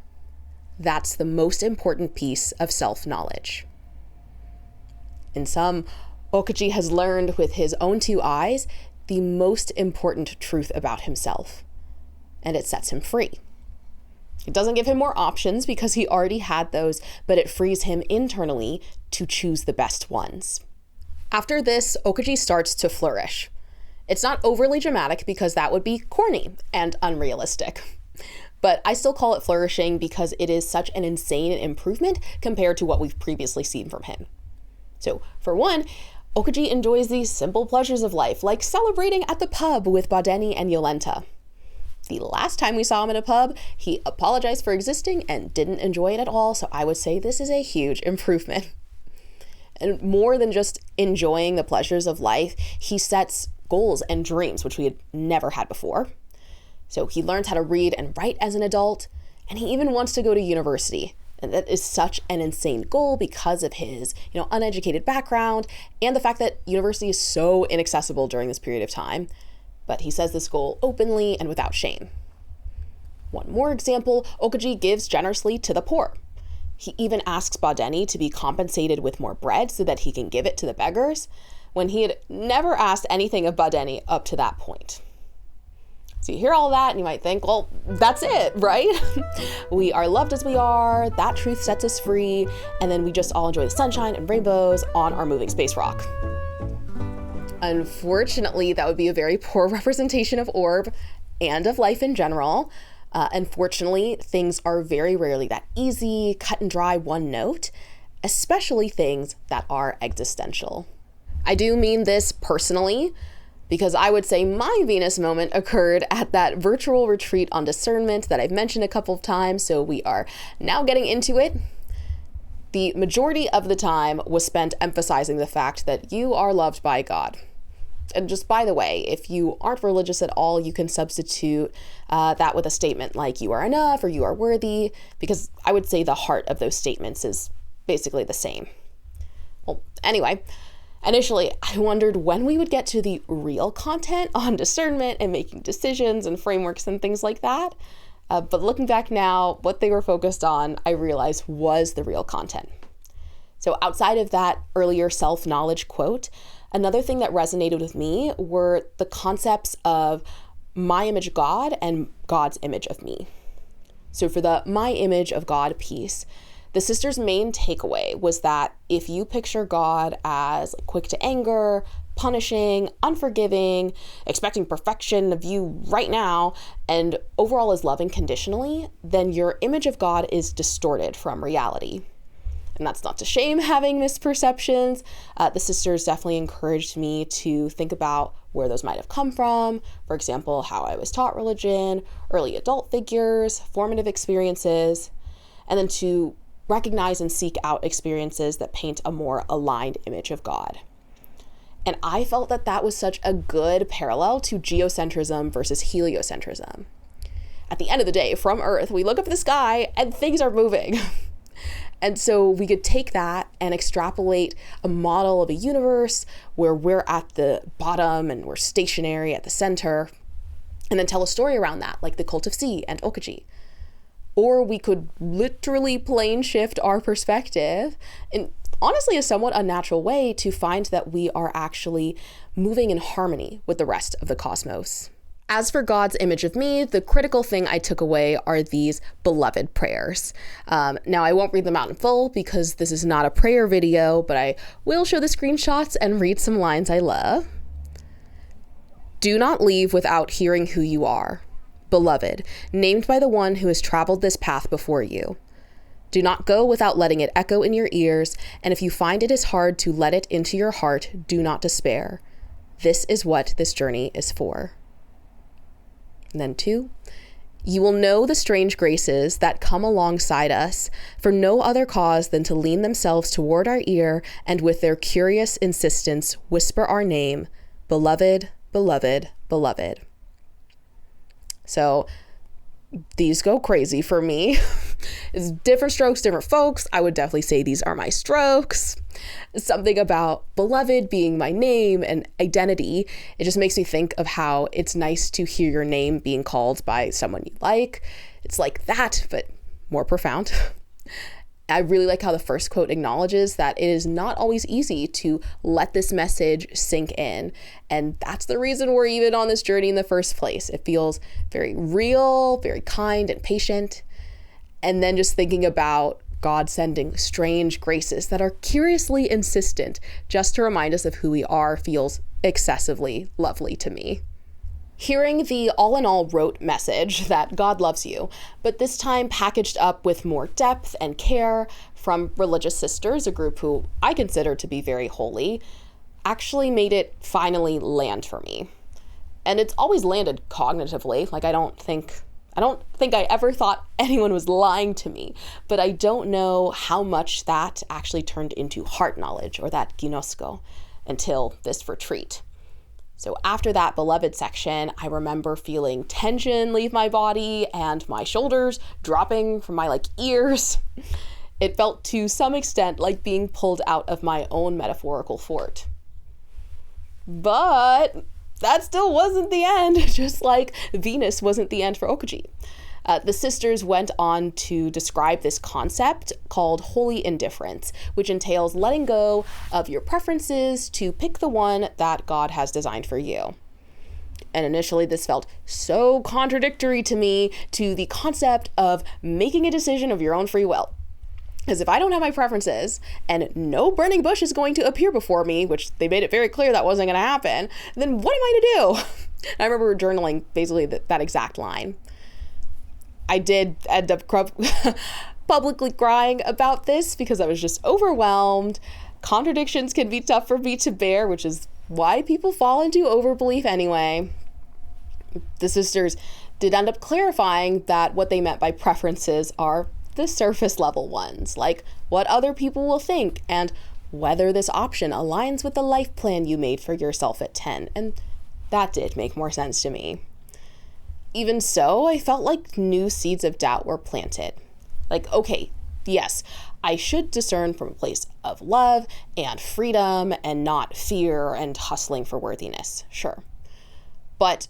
That's the most important piece of self-knowledge." In sum, Oczy has learned with his own two eyes the most important truth about himself, and it sets him free. It doesn't give him more options because he already had those, but it frees him internally to choose the best ones. After this, Oczy starts to flourish. It's not overly dramatic because that would be corny and unrealistic. But I still call it flourishing because it is such an insane improvement compared to what we've previously seen from him. So, for one, Oczy enjoys these simple pleasures of life, like celebrating at the pub with Badeni and Jolenta. The last time we saw him at a pub, he apologized for existing and didn't enjoy it at all, so I would say this is a huge improvement. And more than just enjoying the pleasures of life, he sets goals and dreams, which we had never had before. So he learns how to read and write as an adult, and he even wants to go to university. And that is such an insane goal because of his, uneducated background and the fact that university is so inaccessible during this period of time. But he says this goal openly and without shame. One more example, Oczy gives generously to the poor. He even asks Badeni to be compensated with more bread so that he can give it to the beggars, when he had never asked anything of Badeni up to that point. So you hear all that and you might think, well, that's it, right? We are loved as we are, that truth sets us free, and then we just all enjoy the sunshine and rainbows on our moving space rock. Unfortunately, that would be a very poor representation of Orb and of life in general. Unfortunately, things are very rarely that easy, cut and dry, one note, especially things that are existential. I do mean this personally, because I would say my Venus moment occurred at that virtual retreat on discernment that I've mentioned a couple of times, so we are now getting into it. The majority of the time was spent emphasizing the fact that you are loved by God. And just by the way, if you aren't religious at all, you can substitute that with a statement like you are enough or you are worthy, because I would say the heart of those statements is basically the same. Well, anyway, initially, I wondered when we would get to the real content on discernment and making decisions and frameworks and things like that. But looking back now, what they were focused on, I realized was the real content. So outside of that earlier self-knowledge quote, another thing that resonated with me were the concepts of my image of God and God's image of me. So for the my image of God piece, the sisters' main takeaway was that if you picture God as quick to anger, punishing, unforgiving, expecting perfection of you right now, and overall as loving conditionally, then your image of God is distorted from reality. And that's not to shame having misperceptions. The sisters definitely encouraged me to think about where those might have come from. For example, how I was taught religion, early adult figures, formative experiences, and then to recognize and seek out experiences that paint a more aligned image of God. And I felt that that was such a good parallel to geocentrism versus heliocentrism. At the end of the day, from Earth, we look up at the sky and things are moving. And so we could take that and extrapolate a model of a universe where we're at the bottom and we're stationary at the center, and then tell a story around that, like the Cult of Sea and Oczy. Or we could literally plane shift our perspective in honestly a somewhat unnatural way to find that we are actually moving in harmony with the rest of the cosmos. As for God's image of me, the critical thing I took away are these beloved prayers. Now, I won't read them out in full because this is not a prayer video, but I will show the screenshots and read some lines I love. Do not leave without hearing who you are. Beloved, named by the one who has traveled this path before you. Do not go without letting it echo in your ears, and if you find it is hard to let it into your heart, do not despair. This is what this journey is for. And then 2, you will know the strange graces that come alongside us for no other cause than to lean themselves toward our ear and with their curious insistence whisper our name, beloved, beloved, beloved. So these go crazy for me. It's different strokes, different folks. I would definitely say these are my strokes. Something about beloved being my name and identity. It just makes me think of how it's nice to hear your name being called by someone you like. It's like that, but more profound. I really like how the first quote acknowledges that it is not always easy to let this message sink in. And that's the reason we're even on this journey in the first place. It feels very real, very kind and patient. And then just thinking about God sending strange graces that are curiously insistent just to remind us of who we are feels excessively lovely to me. Hearing the all-in-all rote message that God loves you, but this time packaged up with more depth and care from religious sisters, a group who I consider to be very holy, actually made it finally land for me. And it's always landed cognitively. Like I don't think I ever thought anyone was lying to me, but I don't know how much that actually turned into heart knowledge or that ginosko until this retreat. So after that beloved section, I remember feeling tension leave my body and my shoulders dropping from my ears. It felt to some extent like being pulled out of my own metaphorical fort. But that still wasn't the end, just like Venus wasn't the end for Oczy. The sisters went on to describe this concept called holy indifference, which entails letting go of your preferences to pick the one that God has designed for you. And initially this felt so contradictory to me to the concept of making a decision of your own free will. Because if I don't have my preferences and no burning bush is going to appear before me, which they made it very clear that wasn't going to happen, then what am I to do? I remember journaling basically that exact line. I did end up publicly crying about this because I was just overwhelmed. Contradictions can be tough for me to bear, which is why people fall into overbelief anyway. The sisters did end up clarifying that what they meant by preferences are the surface level ones, like what other people will think and whether this option aligns with the life plan you made for yourself at 10. And that did make more sense to me. Even so, I felt like new seeds of doubt were planted. Like, okay, yes, I should discern from a place of love and freedom and not fear and hustling for worthiness, sure. But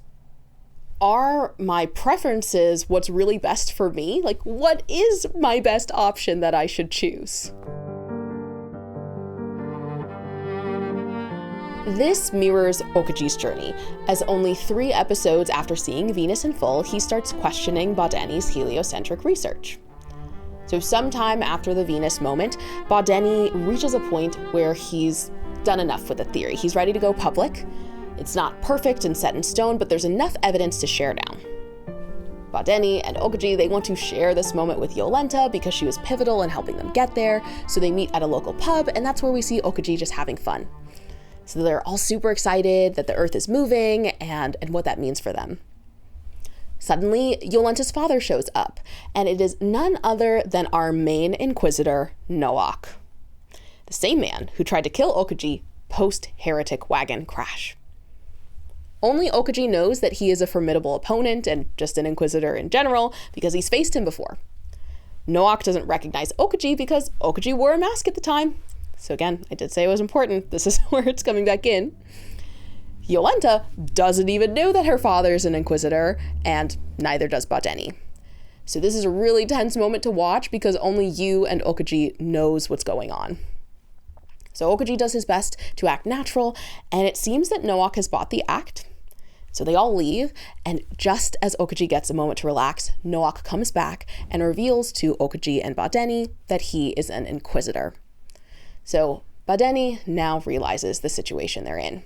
are my preferences what's really best for me? Like, what is my best option that I should choose? This mirrors Oczy's journey, as only 3 episodes after seeing Venus in full, he starts questioning Badeni's heliocentric research. So sometime after the Venus moment, Badeni reaches a point where he's done enough with the theory. He's ready to go public. It's not perfect and set in stone, but there's enough evidence to share now. Badeni and Oczy, they want to share this moment with Jolenta because she was pivotal in helping them get there, so they meet at a local pub, and that's where we see Oczy just having fun. So they're all super excited that the earth is moving and what that means for them. Suddenly, Jolenta's father shows up, and it is none other than our main inquisitor, Noach. The same man who tried to kill Oczy post-heretic wagon crash. Only Oczy knows that he is a formidable opponent and just an inquisitor in general because he's faced him before. Noach doesn't recognize Oczy because Oczy wore a mask at the time. So again, I did say it was important. This is where it's coming back in. Jolenta doesn't even know that her father is an inquisitor, and neither does Badeni. So this is a really tense moment to watch because only you and Oczy knows what's going on. So Oczy does his best to act natural, and it seems that Noach has bought the act. So they all leave, and just as Okoji gets a moment to relax, Noak comes back and reveals to Okoji and Badeni that he is an inquisitor. So Badeni now realizes the situation they're in.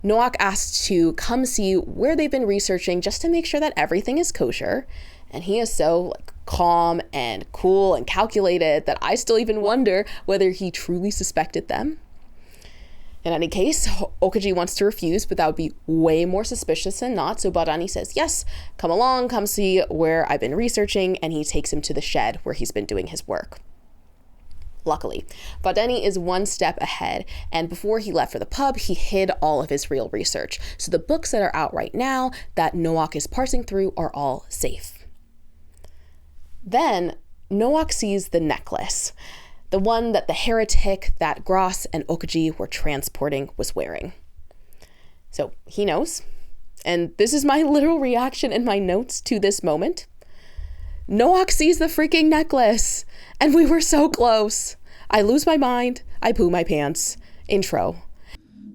Noak asks to come see where they've been researching just to make sure that everything is kosher, and he is so calm and cool and calculated that I still even wonder whether he truly suspected them. In any case, Okoji wants to refuse, but that would be way more suspicious than not. So Badeni says, yes, come along, come see where I've been researching. And he takes him to the shed where he's been doing his work. Luckily, Badeni is one step ahead. And before he left for the pub, he hid all of his real research. So the books that are out right now that Noak is parsing through are all safe. Then Noak sees the necklace. The one that the heretic that Gross and Okoji were transporting was wearing. So he knows, and this is my literal reaction in my notes to this moment. Noak sees the freaking necklace, and we were so close. I lose my mind, I poo my pants. Intro.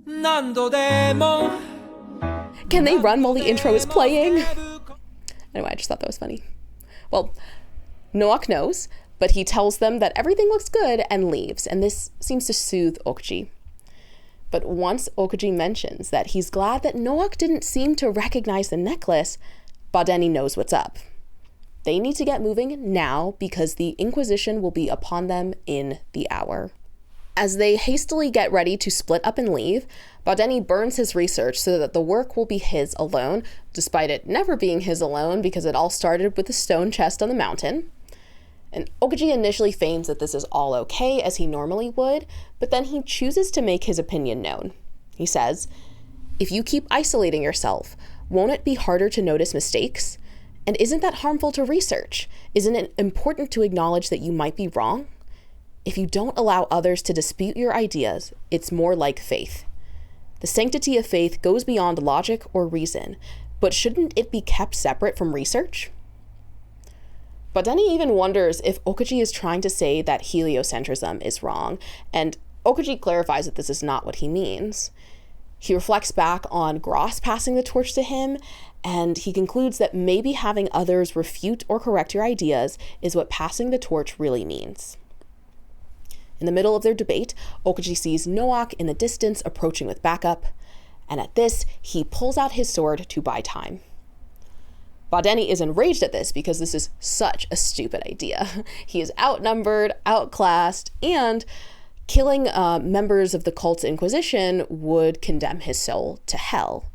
Can they run while the intro is playing? Anyway, I just thought that was funny. Well, Noak knows, but he tells them that everything looks good and leaves, and this seems to soothe Okoji. But once Okoji mentions that he's glad that Noak didn't seem to recognize the necklace, Badeni knows what's up. They need to get moving now because the Inquisition will be upon them in the hour. As they hastily get ready to split up and leave, Badeni burns his research so that the work will be his alone, despite it never being his alone because it all started with the stone chest on the mountain. And Okoji initially feigns that this is all okay, as he normally would, but then he chooses to make his opinion known. He says, if you keep isolating yourself, won't it be harder to notice mistakes? And isn't that harmful to research? Isn't it important to acknowledge that you might be wrong? If you don't allow others to dispute your ideas, it's more like faith. The sanctity of faith goes beyond logic or reason, but shouldn't it be kept separate from research? Badeni even wonders if Okoji is trying to say that heliocentrism is wrong, and Okoji clarifies that this is not what he means. He reflects back on Gross passing the torch to him, and he concludes that maybe having others refute or correct your ideas is what passing the torch really means. In the middle of their debate, Okoji sees Noak in the distance approaching with backup, and at this, he pulls out his sword to buy time. Badeni is enraged at this because this is such a stupid idea. He is outnumbered, outclassed, and killing members of the cult's Inquisition would condemn his soul to hell.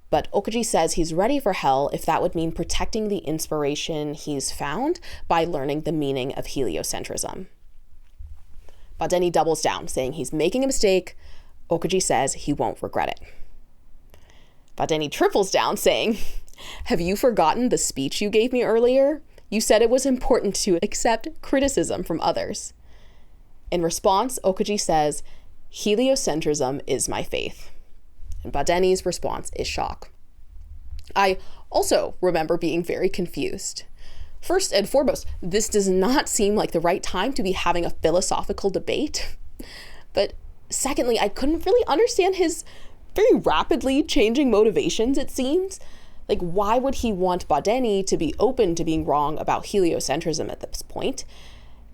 But Okoji says he's ready for hell if that would mean protecting the inspiration he's found by learning the meaning of heliocentrism. Badeni doubles down, saying he's making a mistake. Okoji says he won't regret it. Badeni triples down, saying, have you forgotten the speech you gave me earlier? You said it was important to accept criticism from others. In response, Okoji says, heliocentrism is my faith. And Badeni's response is shock. I also remember being very confused. First and foremost, this does not seem like the right time to be having a philosophical debate. But secondly, I couldn't really understand his very rapidly changing motivations, it seems. Like, why would he want Badeni to be open to being wrong about heliocentrism at this point?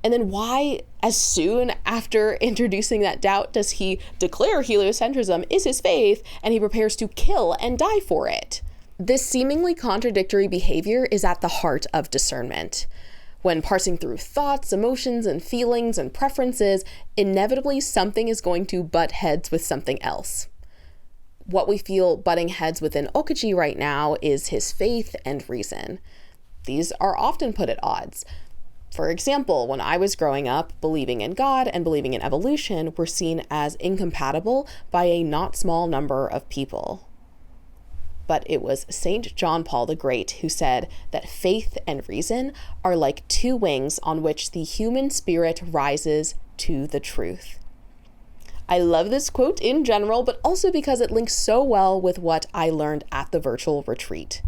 And then why, as soon after introducing that doubt, does he declare heliocentrism is his faith and he prepares to kill and die for it? This seemingly contradictory behavior is at the heart of discernment. When parsing through thoughts, emotions, and feelings and preferences, inevitably something is going to butt heads with something else. What we feel butting heads within Okoji right now is his faith and reason. These are often put at odds. For example, when I was growing up, believing in God and believing in evolution were seen as incompatible by a not small number of people. But it was St. John Paul the Great who said that faith and reason are like two wings on which the human spirit rises to the truth. I love this quote in general, but also because it links so well with what I learned at the virtual retreat.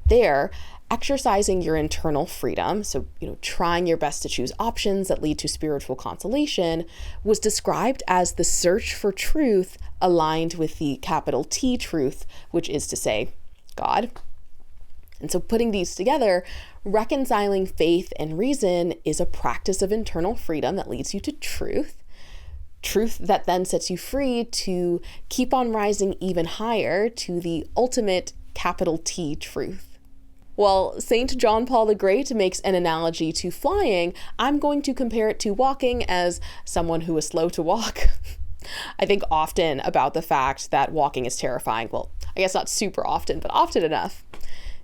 There, Exercising your internal freedom, so, trying your best to choose options that lead to spiritual consolation, was described as the search for truth aligned with the capital T truth, which is to say, God. And so putting these together, reconciling faith and reason is a practice of internal freedom that leads you to truth. Truth that then sets you free to keep on rising even higher to the ultimate capital T truth. Well, St. John Paul the Great makes an analogy to flying. I'm going to compare it to walking as someone who is slow to walk. I think often about the fact that walking is terrifying. Well, I guess not super often, but often enough.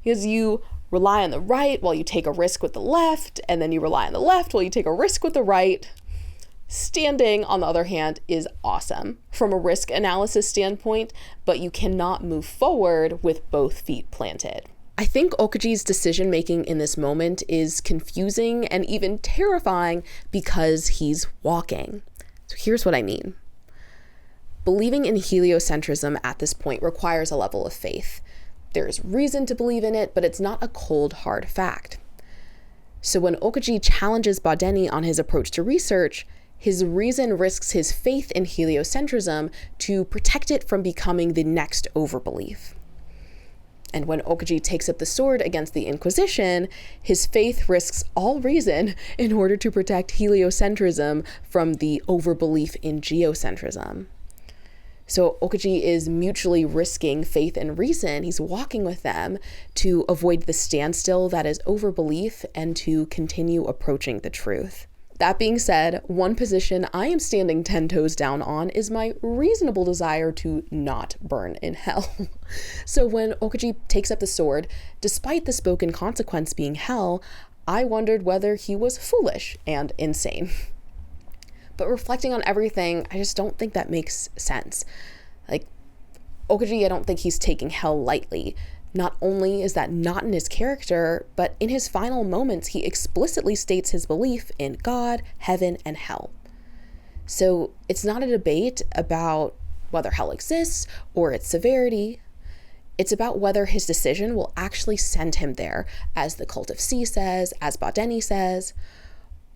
Because you rely on the right while you take a risk with the left, and then you rely on the left while you take a risk with the right. Standing, on the other hand, is awesome from a risk analysis standpoint, but you cannot move forward with both feet planted. I think Okuji's decision-making in this moment is confusing and even terrifying because he's walking. So here's what I mean. Believing in heliocentrism at this point requires a level of faith. There's reason to believe in it, but it's not a cold, hard fact. So when Okuji challenges Badeni on his approach to research, his reason risks his faith in heliocentrism to protect it from becoming the next overbelief. And when Okuji takes up the sword against the Inquisition, his faith risks all reason in order to protect heliocentrism from the overbelief in geocentrism. So Okuji is mutually risking faith and reason. He's walking with them to avoid the standstill that is overbelief and to continue approaching the truth. That being said, one position I am standing 10 toes down on is my reasonable desire to not burn in hell. So when Okuji takes up the sword, despite the spoken consequence being hell, I wondered whether he was foolish and insane. But reflecting on everything, I just don't think that makes sense. Okuji, I don't think he's taking hell lightly. Not only is that not in his character, but in his final moments, he explicitly states his belief in God, heaven, and hell. So it's not a debate about whether hell exists or its severity. It's about whether his decision will actually send him there, as the Cult of C says, as Badeni says,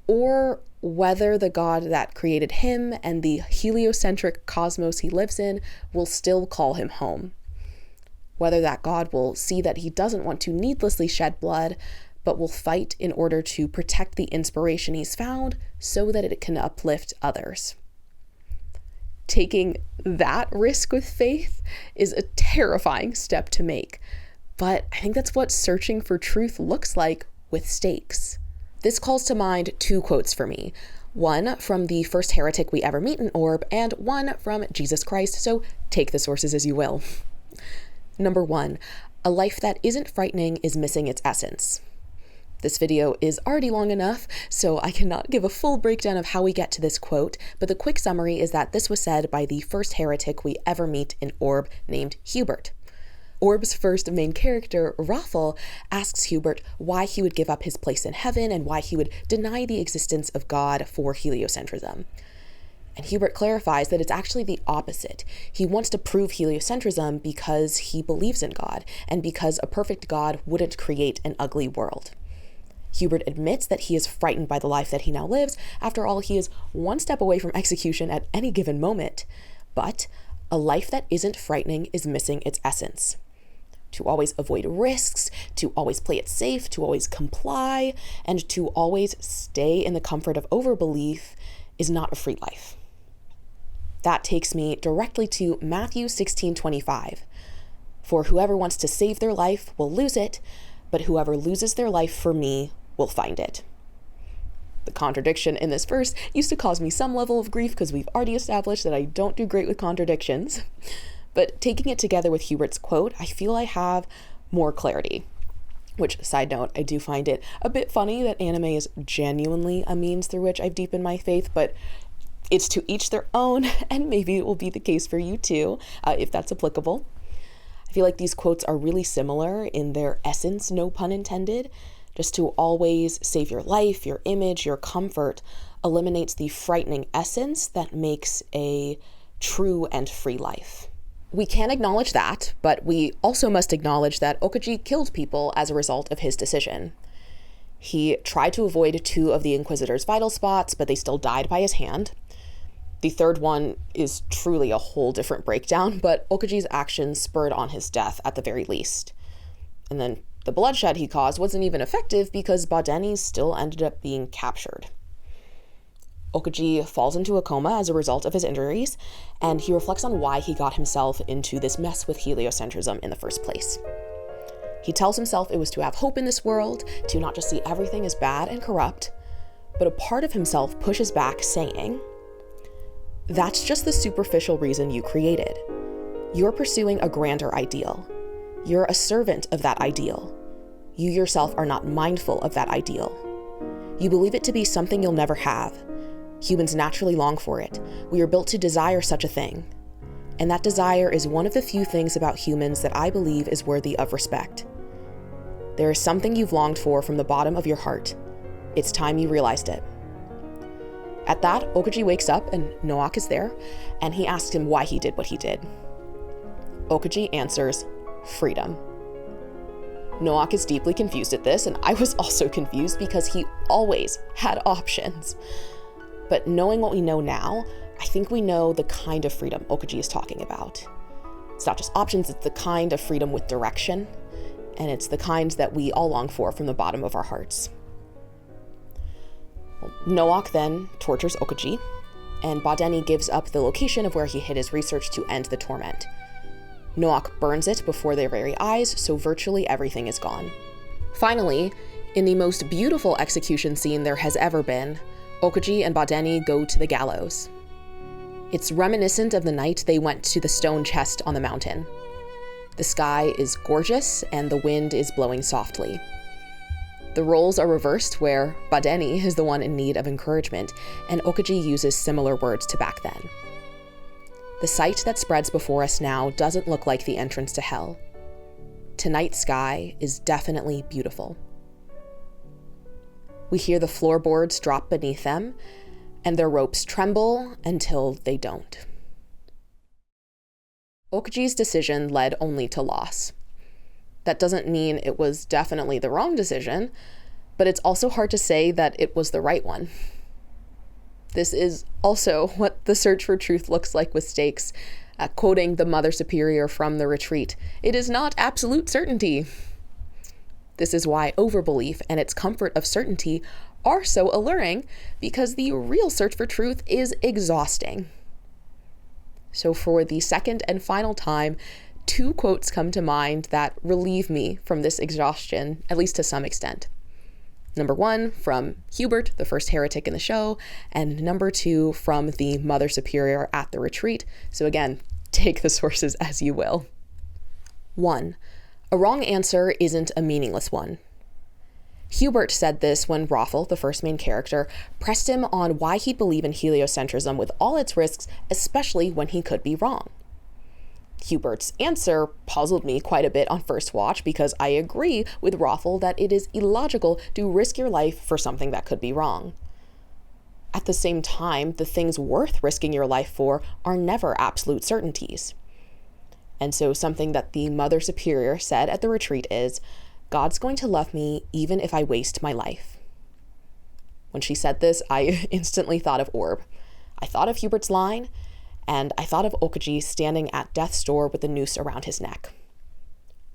or whether the God that created him and the heliocentric cosmos he lives in will still call him home. Whether that God will see that he doesn't want to needlessly shed blood, but will fight in order to protect the inspiration he's found so that it can uplift others. Taking that risk with faith is a terrifying step to make, but I think that's what searching for truth looks like with stakes. This calls to mind two quotes for me. One from the first heretic we ever meet in Orb, and one from Jesus Christ, so take the sources as you will. Number 1, a life that isn't frightening is missing its essence. This video is already long enough, so I cannot give a full breakdown of how we get to this quote, but the quick summary is that this was said by the first heretic we ever meet in Orb named Hubert. Orb's first main character, Raffel, asks Hubert why he would give up his place in heaven and why he would deny the existence of God for heliocentrism. And Hubert clarifies that it's actually the opposite. He wants to prove heliocentrism because he believes in God and because a perfect God wouldn't create an ugly world. Hubert admits that he is frightened by the life that he now lives. After all, he is one step away from execution at any given moment. But a life that isn't frightening is missing its essence. To always avoid risks, to always play it safe, to always comply, and to always stay in the comfort of overbelief is not a free life. That takes me directly to Matthew 16:25. For whoever wants to save their life will lose it, but whoever loses their life for me will find it. The contradiction in this verse used to cause me some level of grief because we've already established that I don't do great with contradictions. But taking it together with Hubert's quote, I feel I have more clarity. Which, side note, I do find it a bit funny that anime is genuinely a means through which I've deepened my faith, but it's to each their own, and maybe it will be the case for you too, if that's applicable. I feel like these quotes are really similar in their essence, no pun intended. Just to always save your life, your image, your comfort eliminates the frightening essence that makes a true and free life. We can acknowledge that, but we also must acknowledge that Okoji killed people as a result of his decision. He tried to avoid 2 of the Inquisitor's vital spots, but they still died by his hand. The third one is truly a whole different breakdown, but Okoji's actions spurred on his death at the very least. And then the bloodshed he caused wasn't even effective because Badeni still ended up being captured. Okoji falls into a coma as a result of his injuries, and he reflects on why he got himself into this mess with heliocentrism in the first place. He tells himself it was to have hope in this world, to not just see everything as bad and corrupt, but a part of himself pushes back, saying, "That's just the superficial reason you created. You're pursuing a grander ideal. You're a servant of that ideal. You yourself are not mindful of that ideal. You believe it to be something you'll never have. Humans naturally long for it. We are built to desire such a thing. And that desire is one of the few things about humans that I believe is worthy of respect. There is something you've longed for from the bottom of your heart. It's time you realized it." At that, Okoji wakes up and Noak is there, and he asks him why he did what he did. Okoji answers, "Freedom." Noak is deeply confused at this, and I was also confused because he always had options. But knowing what we know now, I think we know the kind of freedom Okoji is talking about. It's not just options, it's the kind of freedom with direction, and it's the kind that we all long for from the bottom of our hearts. Noak then tortures Okoji, and Badeni gives up the location of where he hid his research to end the torment. Noak burns it before their very eyes, so virtually everything is gone. Finally, in the most beautiful execution scene there has ever been, Okoji and Badeni go to the gallows. It's reminiscent of the night they went to the stone chest on the mountain. The sky is gorgeous and the wind is blowing softly. The roles are reversed where Badeni is the one in need of encouragement, and Okoji uses similar words to back then. The sight that spreads before us now doesn't look like the entrance to hell. Tonight's sky is definitely beautiful. We hear the floorboards drop beneath them, and their ropes tremble until they don't. Okoji's decision led only to loss. That doesn't mean it was definitely the wrong decision, but it's also hard to say that it was the right one. This is also what the search for truth looks like with stakes. Quoting the Mother Superior from the retreat, "It is not absolute certainty." This is why overbelief and its comfort of certainty are so alluring, because the real search for truth is exhausting. So for the second and final time, 2 quotes come to mind that relieve me from this exhaustion, at least to some extent. Number 1 from Hubert, the first heretic in the show, and number 2 from the Mother Superior at the retreat. So again, take the sources as you will. 1. A wrong answer isn't a meaningless one. Hubert said this when Raffle, the first main character, pressed him on why he'd believe in heliocentrism with all its risks, especially when he could be wrong. Hubert's answer puzzled me quite a bit on first watch because I agree with Raffle that it is illogical to risk your life for something that could be wrong. At the same time, the things worth risking your life for are never absolute certainties. And so something that the Mother Superior said at the retreat is, "God's going to love me even if I waste my life." When she said this, I instantly thought of Orb. I thought of Hubert's line, and I thought of Okoji standing at death's door with the noose around his neck.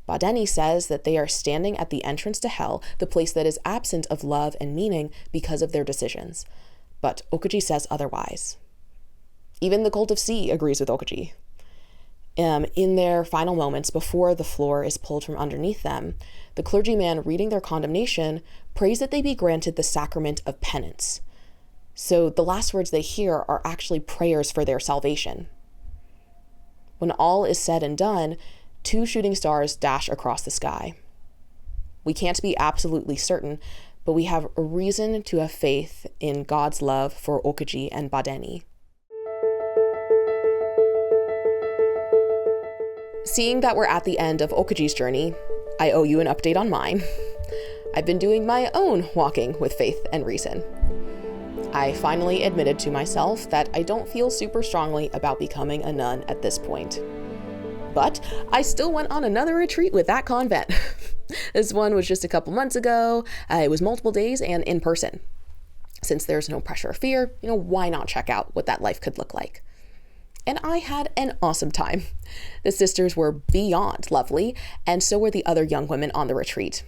Badeni says that they are standing at the entrance to hell, the place that is absent of love and meaning because of their decisions. But Okoji says otherwise. Even the Cult of Sea agrees with Okoji. In their final moments, before the floor is pulled from underneath them, the clergyman reading their condemnation prays that they be granted the sacrament of penance. So the last words they hear are actually prayers for their salvation. When all is said and done, 2 shooting stars dash across the sky. We can't be absolutely certain, but we have a reason to have faith in God's love for Okoji and Badeni. Seeing that we're at the end of Okoji's journey, I owe you an update on mine. I've been doing my own walking with faith and reason. I finally admitted to myself that I don't feel super strongly about becoming a nun at this point. But I still went on another retreat with that convent. This one was just a couple months ago. It was multiple days and in person. Since there's no pressure or fear, why not check out what that life could look like? And I had an awesome time. The sisters were beyond lovely, and so were the other young women on the retreat.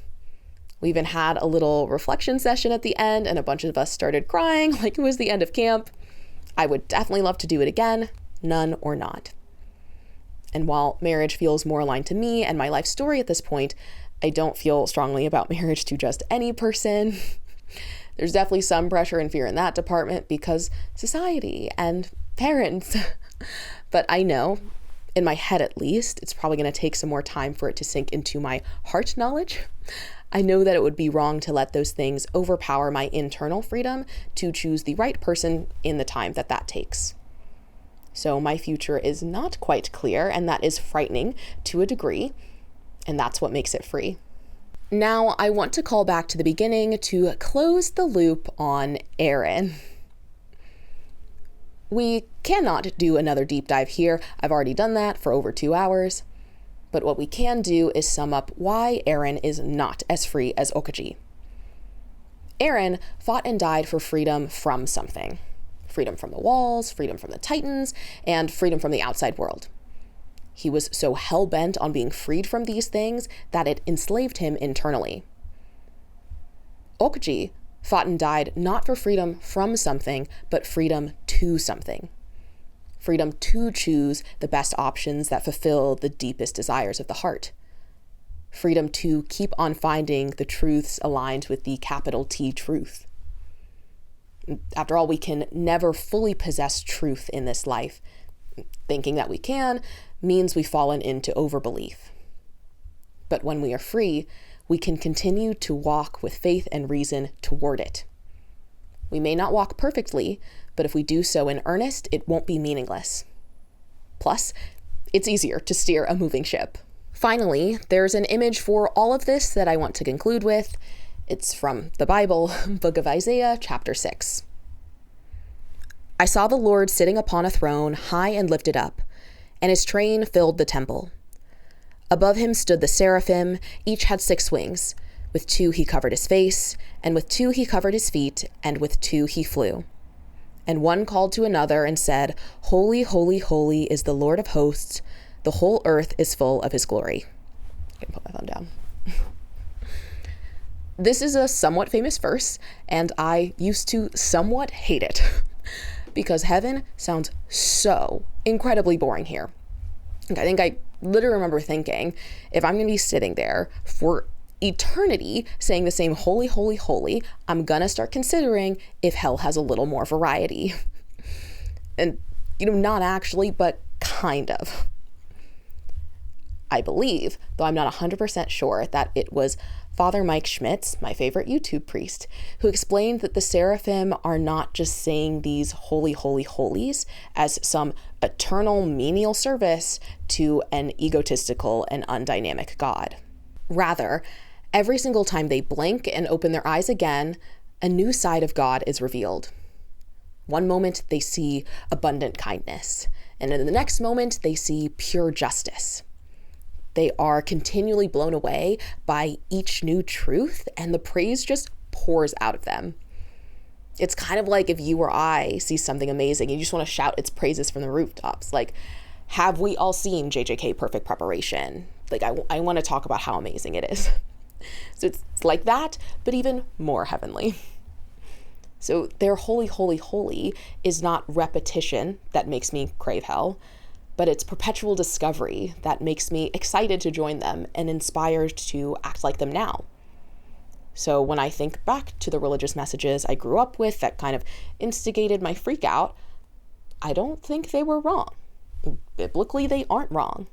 We even had a little reflection session at the end, and a bunch of us started crying like it was the end of camp. I would definitely love to do it again, none or not. And while marriage feels more aligned to me and my life story at this point, I don't feel strongly about marriage to just any person. There's definitely some pressure and fear in that department because society and parents. But I know, in my head at least, it's probably going to take some more time for it to sink into my heart knowledge. I know that it would be wrong to let those things overpower my internal freedom to choose the right person in the time that takes. So my future is not quite clear, and that is frightening to a degree, and that's what makes it free. Now, I want to call back to the beginning to close the loop on Aaron. We cannot do another deep dive here. I've already done that for over 2 hours. But what we can do is sum up why Aaron is not as free as Oczy. Aaron fought and died for freedom from something. Freedom from the walls, freedom from the Titans, and freedom from the outside world. He was so hell-bent on being freed from these things that it enslaved him internally. Oczy fought and died not for freedom from something, but freedom to something. Freedom to choose the best options that fulfill the deepest desires of the heart. Freedom to keep on finding the truths aligned with the capital T truth. After all, we can never fully possess truth in this life. Thinking that we can means we've fallen into overbelief. But when we are free, we can continue to walk with faith and reason toward it. We may not walk perfectly, but if we do so in earnest, it won't be meaningless. Plus, it's easier to steer a moving ship. Finally, there's an image for all of this that I want to conclude with. It's from the Bible, book of Isaiah, chapter 6. I saw the Lord sitting upon a throne, high and lifted up, and his train filled the temple. Above him stood the seraphim, each had 6 wings. With 2 he covered his face, and with 2 he covered his feet, and with 2 he flew. And one called to another and said, Holy, holy, holy is the Lord of hosts. The whole earth is full of his glory. I can put my thumb down. This is a somewhat famous verse, and I used to somewhat hate it because heaven sounds so incredibly boring here. I think I literally remember thinking, if I'm going to be sitting there for eternity saying the same holy, holy, holy, I'm going to start considering if hell has a little more variety. And, not actually, but kind of. I believe, though I'm not 100% sure, that it was Father Mike Schmitz, my favorite YouTube priest, who explained that the seraphim are not just saying these holy, holy, holies as some eternal menial service to an egotistical and undynamic God. Rather, every single time they blink and open their eyes again, a new side of God is revealed. One moment they see abundant kindness, and in the next moment they see pure justice. They are continually blown away by each new truth, and the praise just pours out of them. It's kind of like if you or I see something amazing, you just want to shout its praises from the rooftops. Like, have we all seen JJK Perfect Preparation? Like, I want to talk about how amazing it is. So it's like that, but even more heavenly. So their holy, holy, holy is not repetition that makes me crave hell, but it's perpetual discovery that makes me excited to join them and inspired to act like them now. So when I think back to the religious messages I grew up with that kind of instigated my freak out, I don't think they were wrong. Biblically, they aren't wrong.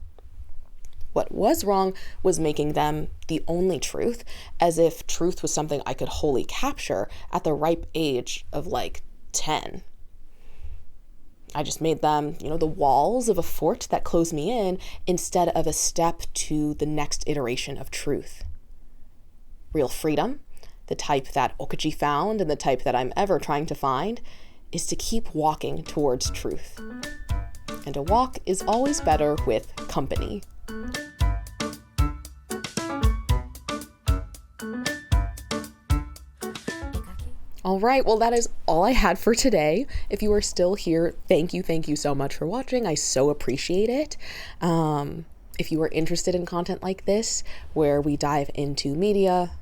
What was wrong was making them the only truth, as if truth was something I could wholly capture at the ripe age of 10. I just made them, the walls of a fort that closed me in instead of a step to the next iteration of truth. Real freedom, the type that Oczy found and the type that I'm ever trying to find, is to keep walking towards truth. and a walk is always better with company. All right, well, that is all I had for today. If you are still here, thank you so much for watching. I so appreciate it. If you are interested in content like this, where we dive into media,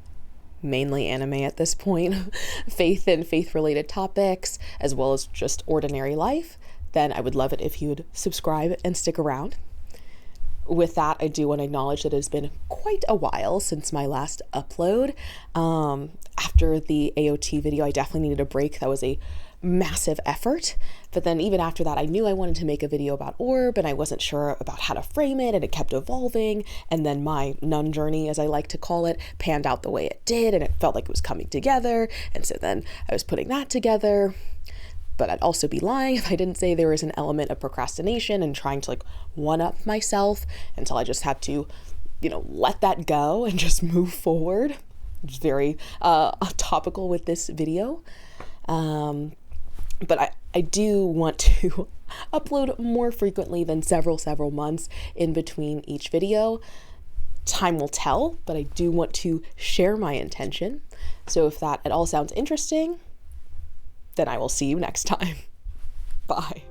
mainly anime at this point, faith and faith-related topics, as well as just ordinary life, then I would love it if you would subscribe and stick around. With that, I do want to acknowledge that it has been quite a while since my last upload. After the AOT video, I definitely needed a break. That was a massive effort. But then even after that, I knew I wanted to make a video about Orb, and I wasn't sure about how to frame it, and it kept evolving. And then my nun journey, as I like to call it, panned out the way it did, and it felt like it was coming together. And so then I was putting that together. But I'd also be lying if I didn't say there was an element of procrastination and trying to one-up myself until I just had to, let that go and just move forward. Which is very topical with this video. But I do want to upload more frequently than several months in between each video. Time will tell, but I do want to share my intention. So if that at all sounds interesting, then I will see you next time. Bye.